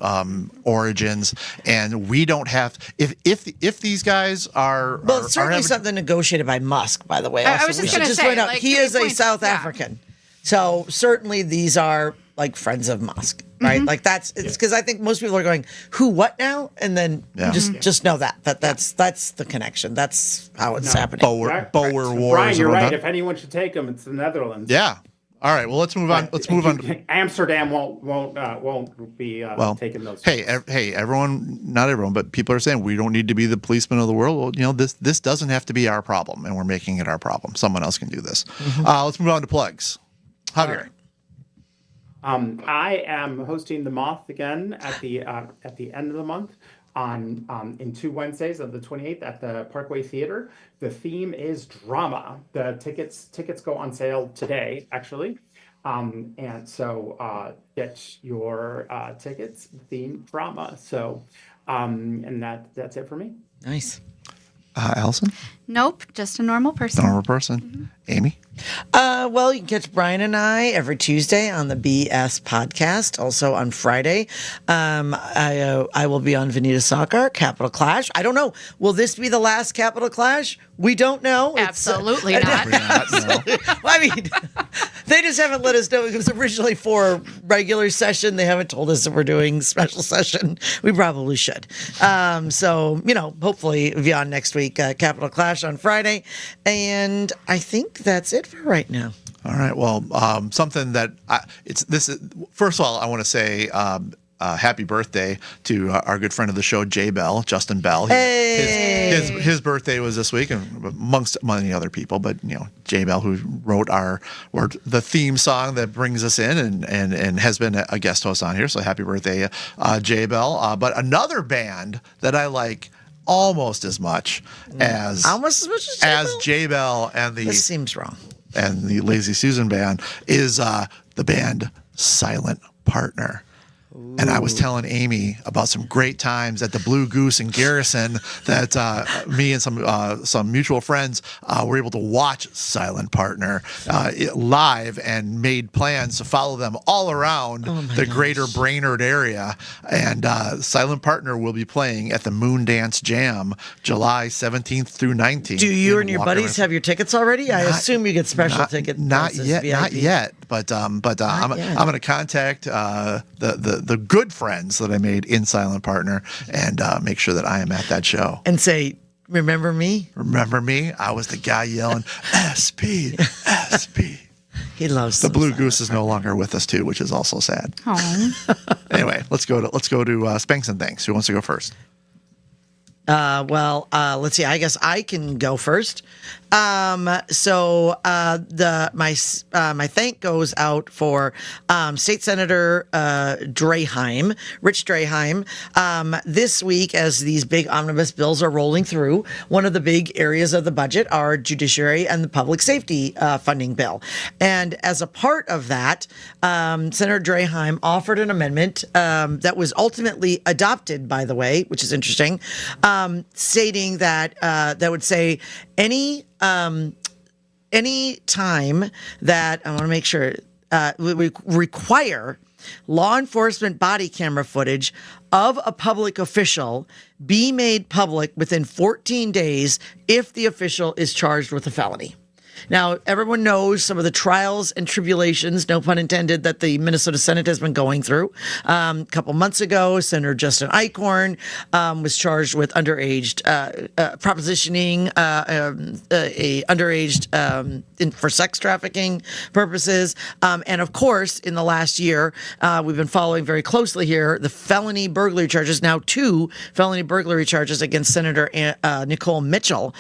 origins, and we don't have. If these guys are it's certainly something negotiated by Musk. By the way, I was just going to say, like, he is a South African, so certainly these are like friends of Musk. Right, like it's because I think most people are going, who, what now, and then just know that's the connection. That's how it's happening. Boer Wars. Brian, you're right. If anyone should take them, it's the Netherlands. Yeah. All right. Well, let's move on. Let's move on. Amsterdam won't be taking those. Hey, everyone, not everyone, but people are saying we don't need to be the policeman of the world. Well, this doesn't have to be our problem, and we're making it our problem. Someone else can do this. Let's move on to plugs. Javier. I am hosting the Moth again at the end of the month in 2 Wednesdays of the 28th at the Parkway Theater. The theme is drama. The tickets go on sale today, actually, and so get your tickets. Theme drama. So, and that's it for me. Nice. Allison? Nope, just a normal person. Normal person. Amy? Well, you can catch Brian and I every Tuesday on the BS podcast. Also on Friday, I will be on Vanita Sokar, Capital Clash. I don't know. Will this be the last Capital Clash? We don't know. Absolutely not. I mean, they just haven't let us know. It was originally for a regular session. They haven't told us that we're doing special session. We probably should. So, hopefully be on next week, Capital Clash on Friday. And I think that's it for right now. All right. Well, something that first of all, I want to say happy birthday to our good friend of the show, Jay Bell, Justin Bell. His birthday was this week, and amongst many other people. But Jay Bell, who wrote the theme song that brings us in, and has been a guest host on here. So happy birthday, Jay Bell. But another band that I like almost as much as Jay Bell and this seems wrong. And the Lazy Susan band is the band Silent Partner. And I was telling Amy about some great times at the Blue Goose in Garrison that me and some mutual friends were able to watch Silent Partner live and made plans to follow them all around the greater Brainerd area. And Silent Partner will be playing at the Moon Dance Jam July 17th through 19th. Do you in and your Walker, buddies have your tickets already? I assume you get special ticket. Not prices, yet, VIP. not yet. But I'm yet. going to contact the good friends that I made in Silent Partner and make sure that I am at that show. And say, remember me? Remember me? I was the guy yelling SP, SP. He loves The some Blue Silent Goose is no longer with us too, which is also sad. Oh. Anyway, let's go to Spanks and Thanks. Who wants to go first? Let's see. I guess I can go first. My thank goes out for State Senator Draheim, Rich Draheim. This week, as these big omnibus bills are rolling through, one of the big areas of the budget are judiciary and the public safety funding bill. And as a part of that, Senator Draheim offered an amendment that was ultimately adopted, by the way, which is interesting, stating that that would say any time that I want to make sure we require law enforcement body camera footage of a public official be made public within 14 days if the official is charged with a felony. Now, everyone knows some of the trials and tribulations, no pun intended, that the Minnesota Senate has been going through. A couple months ago, Senator Justin Eichhorn was charged with underage propositioning a underage for sex trafficking purposes. And of course, in the last year, we've been following very closely here the felony burglary charges, now 2 felony burglary charges against Senator Nicole Mitchell,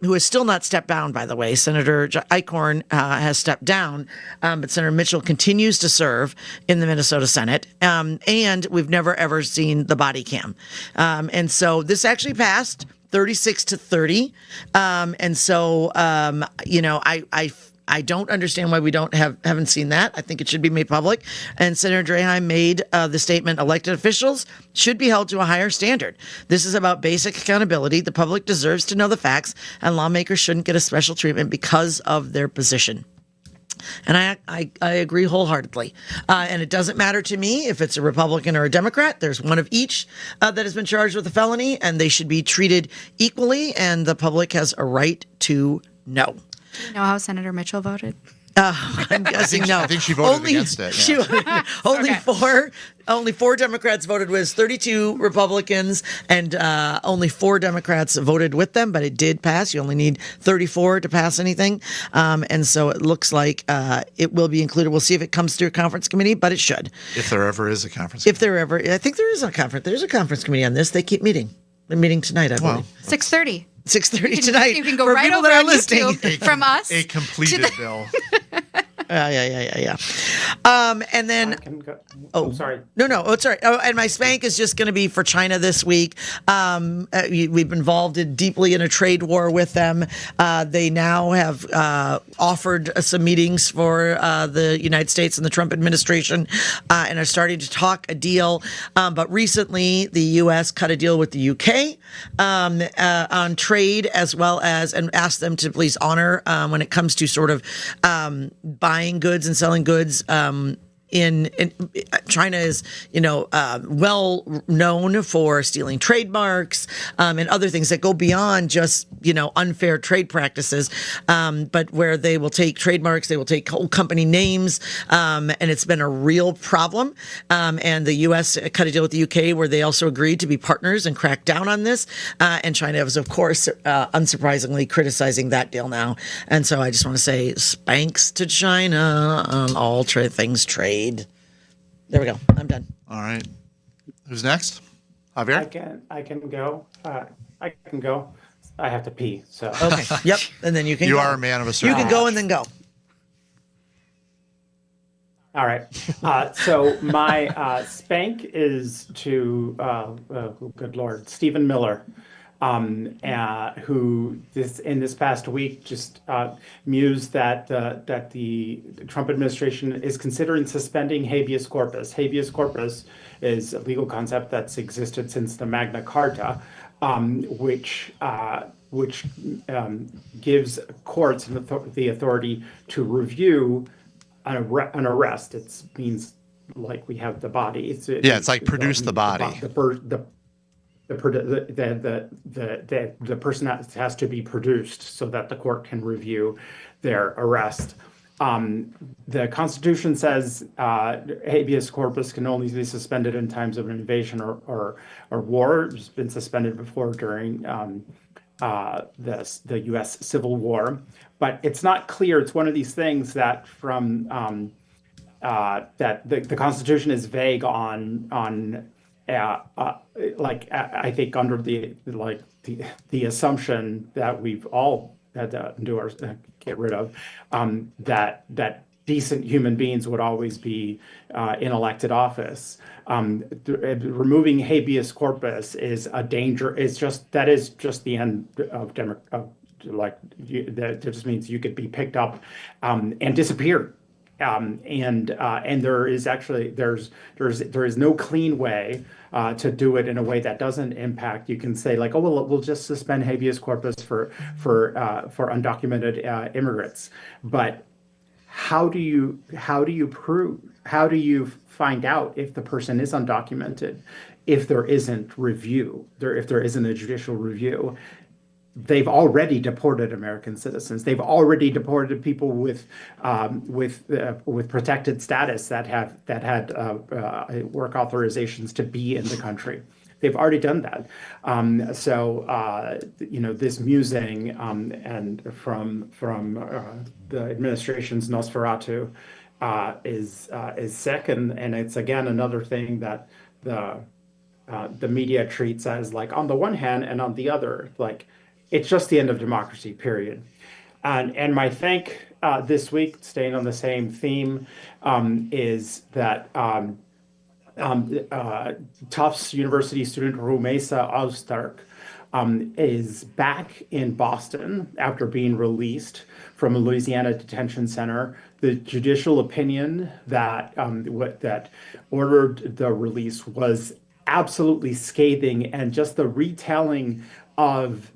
who has still not stepped down, by the way. Senator Eichhorn has stepped down, but Senator Mitchell continues to serve in the Minnesota Senate, and we've never, ever seen the body cam. And so this actually passed 36-30. And so, I don't understand why we haven't seen that. I think it should be made public. And Senator Draheim made the statement, elected officials should be held to a higher standard. This is about basic accountability. The public deserves to know the facts, and lawmakers shouldn't get a special treatment because of their position. And I agree wholeheartedly. And it doesn't matter to me if it's a Republican or a Democrat. There's one of each that has been charged with a felony, and they should be treated equally, and the public has a right to know. Do you know how Senator Mitchell voted? I'm guessing no. I think she voted against it. Yeah. Only 4 Democrats voted with 32 Republicans, and only 4 Democrats voted with them, but it did pass. You only need 34 to pass anything. And so it looks like it will be included. We'll see if it comes through a conference committee, but it should. If there ever is a conference. I think there is a conference. There's a conference committee on this. They keep meeting. They're meeting tonight, I believe. 6:30. 6:30 tonight. You can go for right people over that are on listening. YouTube from us. A completed bill. Yeah. And then, Sorry. No, it's all right. Oh, and my spank is just going to be for China this week. We've been involved deeply in a trade war with them. They now have offered some meetings for the United States and the Trump administration, and are starting to talk a deal. But recently, the U.S. cut a deal with the U.K. On trade, as well as, and asked them to please honor when it comes to sort of buying goods and selling goods. In China is, well known for stealing trademarks and other things that go beyond just, unfair trade practices, but where they will take trademarks, they will take whole company names, and it's been a real problem. And the U.S. cut a deal with the U.K. where they also agreed to be partners and crack down on this. And China was, of course, unsurprisingly criticizing that deal now. And so I just want to say spanks to China on all things trade. There we go. I'm done. All right. Who's next? Javier? I can go. I can go. I have to pee. So Okay. Yep. And then you can. You go. are a man of a You certain can go and then go. all right. So my spank is to good Lord, Stephen Miller. who in this past week just mused that the Trump administration is considering suspending habeas corpus. Habeas corpus is a legal concept that's existed since the Magna Carta, which gives courts the authority to review an arrest. It means like we have the body. It's like produce the body. The person has to be produced so that the court can review their arrest. The Constitution says habeas corpus can only be suspended in times of invasion or war. It's been suspended before during the U.S. Civil War, but it's not clear. It's one of these things that that the Constitution is vague on. I think under the assumption that we've all had to get rid of, that decent human beings would always be in elected office. Removing habeas corpus is a danger. That is just the end of that just means you could be picked up and disappeared. And there is no clean way to do it in a way that doesn't impact. You can say like, oh well, we'll just suspend habeas corpus for undocumented immigrants, but how do you find out if the person is undocumented if there isn't review if there isn't a judicial review? They've already deported American citizens. They've already deported people with protected status that had work authorizations to be in the country. They've already done that. This musing and from the administration's Nosferatu is sick, and it's again another thing that the media treats as like on the one hand and on the other like. It's just the end of democracy, period. And my thank this week, staying on the same theme, is that Tufts University student Rumeysa Ozturk is back in Boston after being released from a Louisiana detention center. The judicial opinion that ordered the release was absolutely scathing, and just the retelling of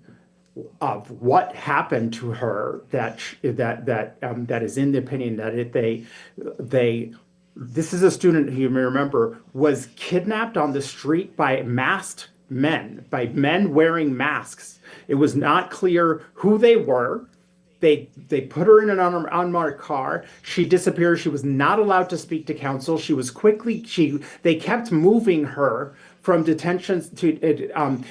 what happened to her that is in the opinion that this is a student who you may remember was kidnapped on the street by masked men, by men wearing masks. It was not clear who they were. They put her in an unmarked car. She disappeared. She was not allowed to speak to counsel. They kept moving her from detention to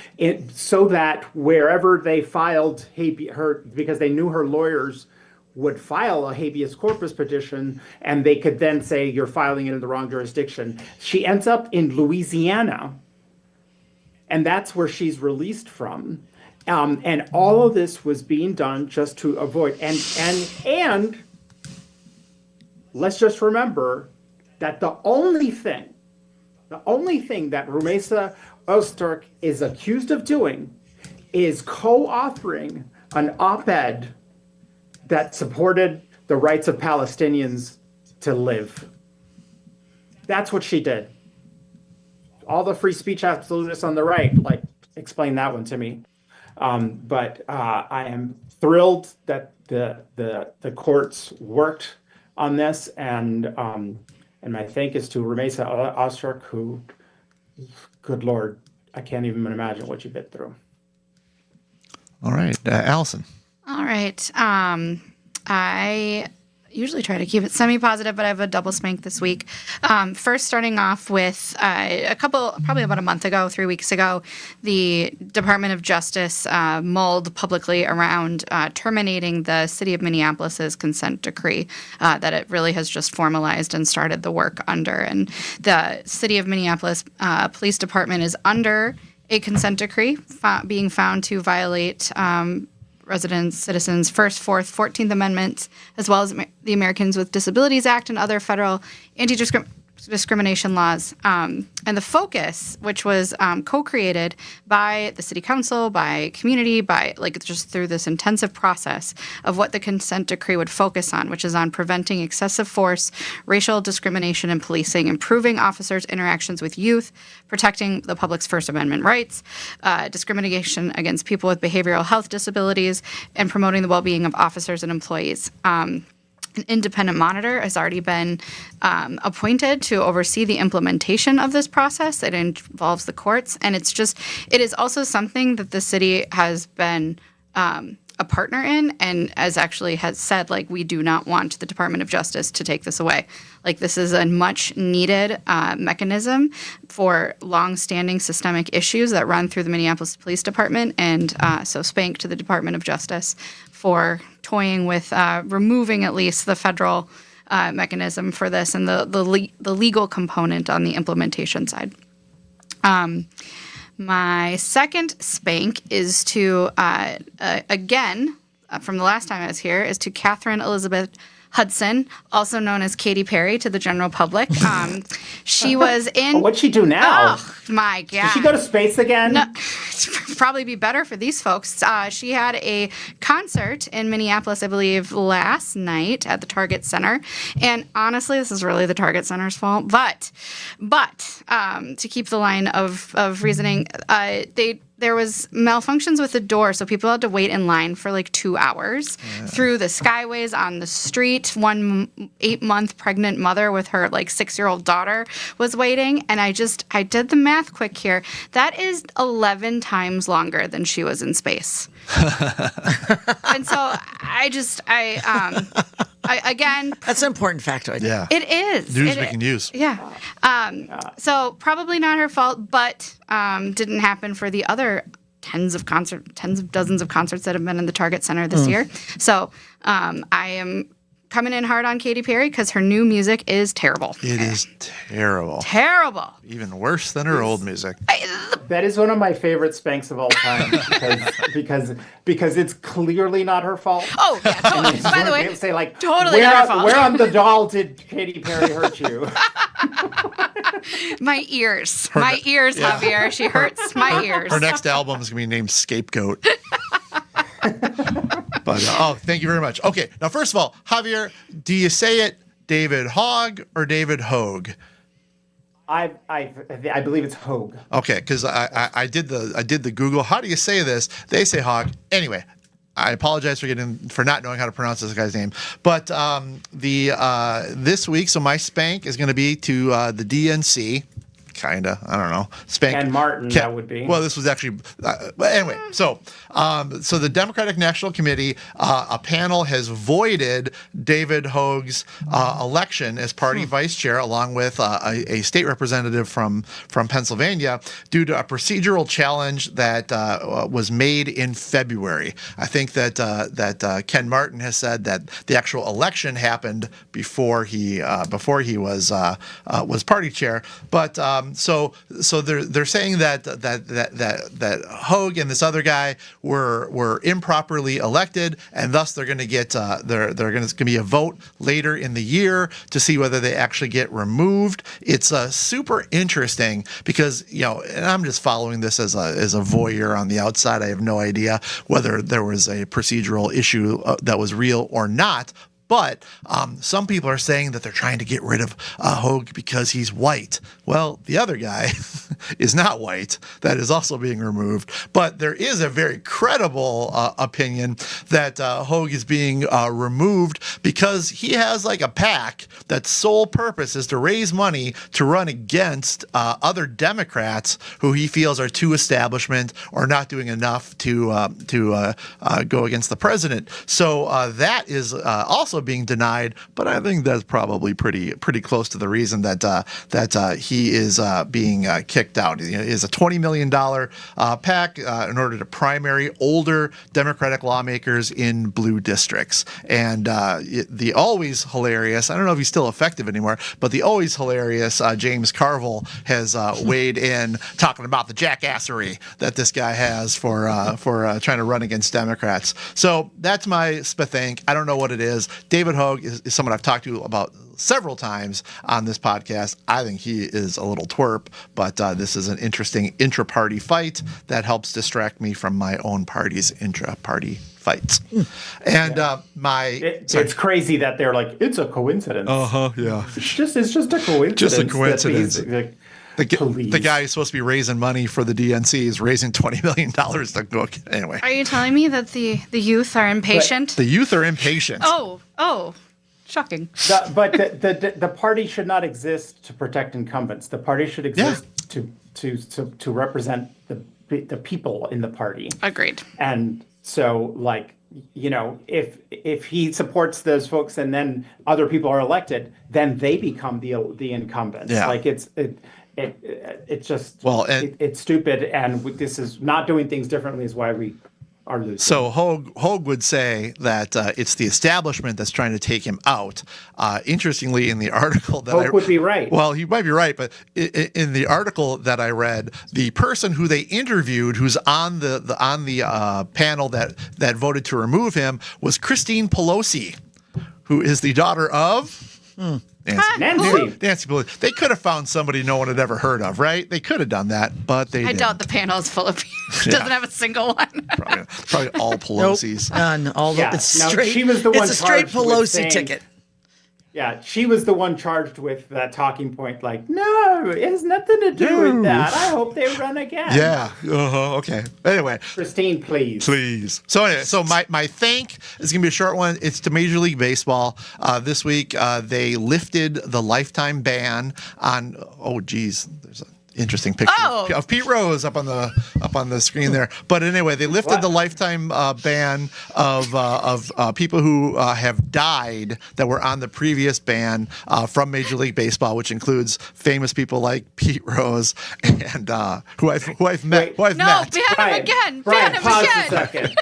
so that wherever they filed her, because they knew her lawyers would file a habeas corpus petition, and they could then say you're filing it in the wrong jurisdiction. She ends up in Louisiana, and that's where she's released from. And all of this was being done just to avoid and let's just remember that the only thing that Rumeysa Ozturk is accused of doing is co-authoring an op-ed that supported the rights of Palestinians to live. That's what she did. All the free speech absolutists on the right, explain that one to me. But I am thrilled that the courts worked on this, and my thank is to Rumeysa Ozturk, who, good Lord, I can't even imagine what you've been through. All right, Allison. All right. I usually try to keep it semi-positive, but I have a double spank this week. First, starting off with probably about a month ago, 3 weeks ago, the Department of Justice mulled publicly around terminating the city of Minneapolis's consent decree that it really has just formalized and started the work under. And the city of Minneapolis Police Department is under a consent decree being found to violate residents, citizens' First, Fourth, 14th Amendments, as well as the Americans with Disabilities Act and other federal discrimination laws, and the focus, which was co-created by the city council, by community, by just through this intensive process of what the consent decree would focus on, which is on preventing excessive force, racial discrimination in policing, improving officers' interactions with youth, protecting the public's First Amendment rights, discrimination against people with behavioral health disabilities, and promoting the well-being of officers and employees. An independent monitor has already been appointed to oversee the implementation of this process. It involves the courts, and it is also something that the city has been a partner in, and has said, we do not want the Department of Justice to take this away. This is a much needed mechanism for long-standing systemic issues that run through the Minneapolis Police Department, and so spank to the Department of Justice for toying with removing at least the federal mechanism for this and the legal component on the implementation side. My second spank is to, again, from the last time I was here, is to Catherine Elizabeth Hudson, also known as Katy Perry to the general public. She was in... What'd she do now? Oh, my God. Did she go to space again? No, it'd probably be better for these folks. She had a concert in Minneapolis, I believe, last night at the Target Center. And honestly, this is really the Target Center's fault. But to keep the line of reasoning, there was malfunctions with the door, so people had to wait in line for 2 hours through the skyways on the street. One 8-month pregnant mother with her 6-year-old daughter was waiting, and I did the math quick here. That is 11 times longer than she was in space. And so again, That's an important factoid. Yeah. it is. News we can use. Yeah. So probably not her fault, but didn't happen for the other tens of dozens of concerts that have been in the Target Center this year. So I am coming in hard on Katy Perry because her new music is terrible. It is terrible. Terrible. Even worse than her old music. That is one of my favorite spanks of all time because it's clearly not her fault. Oh, yeah, totally. By the way, say totally not her fault. Where on the doll did Katy Perry hurt you? my ears, Javier. She hurts my ears. Her next album is going to be named Scapegoat. But thank you very much. Okay, now first of all, Javier, do you say it David Hogg or David Hogue? I believe it's Hogue. Okay, because I did the Google. How do you say this? They say Hogg. Anyway, I apologize for not knowing how to pronounce this guy's name. But this week, so my spank is going to be to the DNC. Kinda, I don't know. Spank Ken Martin, that would be. Well, this was actually, but anyway. So the Democratic National Committee, a panel has voided David Hogue's election as party vice chair, along with a state representative from Pennsylvania, due to a procedural challenge that was made in February. I think that Ken Martin has said that the actual election happened before he was party chair, but. So they're saying that Hogue and this other guy were improperly elected, and thus they're going to get they're going to be a vote later in the year to see whether they actually get removed. It's super interesting because and I'm just following this as a voyeur on the outside. I have no idea whether there was a procedural issue that was real or not. But some people are saying that they're trying to get rid of Hogue because he's white. Well, the other guy is not white. That is also being removed. But there is a very credible opinion that Hogue is being removed because he has a PAC that's sole purpose is to raise money to run against other Democrats who he feels are too establishment or not doing enough to go against the president. So that is also being denied, but I think that's probably pretty close to the reason that he is being kicked out. It is a $20 million PAC in order to primary older Democratic lawmakers in blue districts. And the always hilarious, I don't know if he's still effective anymore, but the always hilarious James Carville has weighed in talking about the jackassery that this guy has for trying to run against Democrats. So that's my spathank. I don't know what it is. David Hogue is someone I've talked to about several times on this podcast. I think he is a little twerp, but this is an interesting intra-party fight that helps distract me from my own party's intra-party fights. And It's crazy that they're like, it's a coincidence. Yeah. It's just a coincidence. Just a coincidence. that The guy who's supposed to be raising money for the DNC is raising $20 million to go. Anyway, Are you telling me that the youth are impatient? the youth are impatient. Oh, shocking. But the party should not exist to protect incumbents. The party should exist to represent the people in the party. Agreed. And so, like, you know, if he supports those folks and then other people are elected, then they become the incumbents. Yeah. Like it's just it's stupid, and this is not doing things differently is why we are losing. So Hogue would say that it's the establishment that's trying to take him out. Interestingly, in the article that Hogue would be right. Well, he might be right, but in the article that I read, the person who they interviewed, who's on the panel that voted to remove him, was Christine Pelosi, who is the daughter of. Nancy Pelosi. They could have found somebody no one had ever heard of, right? They could have done that, but they didn't. doubt the panel is full of people. Doesn't have a single one. Probably all Pelosi's. None. It's straight. She was the one It's a straight charged with Pelosi saying- ticket. Yeah, she was the one charged with that talking point, like, no, it has nothing to do with that. I hope they run again. Yeah. Okay. Anyway. Christine, please. So anyway, my thank is going to be a short one. It's to Major League Baseball. This week, they lifted the lifetime ban on, there's an interesting picture of Pete Rose up on the screen there. But anyway, they lifted the lifetime ban of people who have died that were on the previous ban from Major League Baseball, which includes famous people like Pete Rose and who I've met. Ban him again. Brian, Ban him pause again. a second.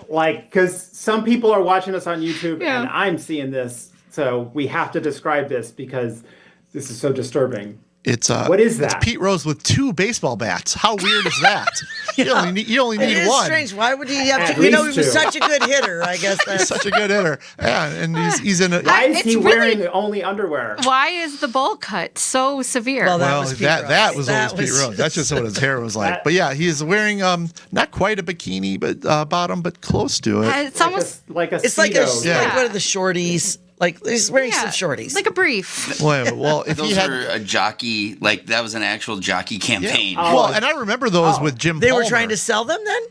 Because some people are watching us on YouTube, Yeah. and I'm seeing this, so we have to describe this because this is so disturbing. What is that? It's Pete Rose with 2 baseball bats. How weird is that? You only need It is one. strange. Why would he have At to? You know, he least was two. such a good hitter. I guess He's that's such a good hitter. Yeah, and he's in a. Why is It's he really- wearing only underwear? Why is the bowl cut so severe? Well, Well, was Pete that Rose. was always Pete Rose. That's just what his hair was like. But yeah, he's wearing not quite a bikini, but bottom, but close to it. It's almost like a It's like Speedo. like what are the shorties? Like he's wearing some shorties. like a brief. Well, if he Those had. were a jockey, like that was an actual jockey campaign. Well, and I remember those with Jim They Palmer. were trying to sell them then?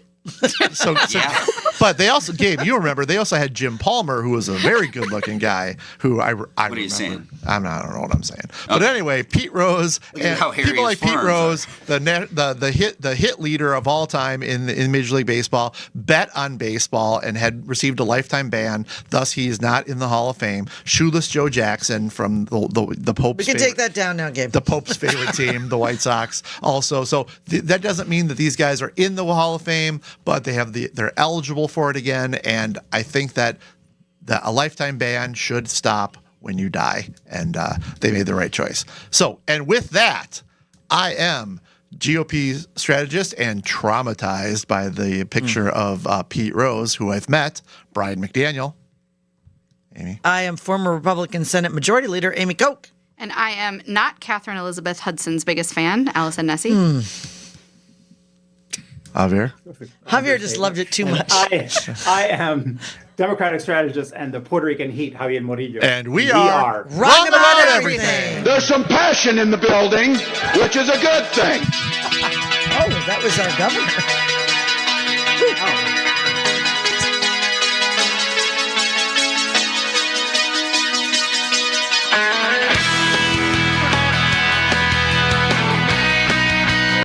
So, Yeah. but they also, Gabe, you remember, they also had Jim Palmer, who was a very good-looking guy. Who I What are you remember. saying? I don't know what I'm saying. But anyway, Pete Rose Look at and how hairy people like his Pete forearms Rose, the hit leader of all time in Major League Baseball, bet on baseball and had received a lifetime ban. Thus, he is not in the Hall of Fame. Shoeless Joe Jackson from the Pope's. We can take that down now, Gabe. The Pope's favorite team, the White Sox, also. So that doesn't mean that these guys are in the Hall of Fame, but they're eligible for it again. And I think that a lifetime ban should stop when you die, and they made the right choice. So, and with that, I am GOP strategist and traumatized by the picture of Pete Rose, who I've met, Brian McDaniel. Amy. I am former Republican Senate Majority Leader Amy Koch. And I am not Catherine Elizabeth Hudson's biggest fan, Allison Nessie. Javier. Javier just loved it too much. I am Democratic strategist and the Puerto Rican heat, Javier Murillo. And we are Wrong about everything. There's some passion in the building, which is a good thing. Oh, that was our governor. Oh.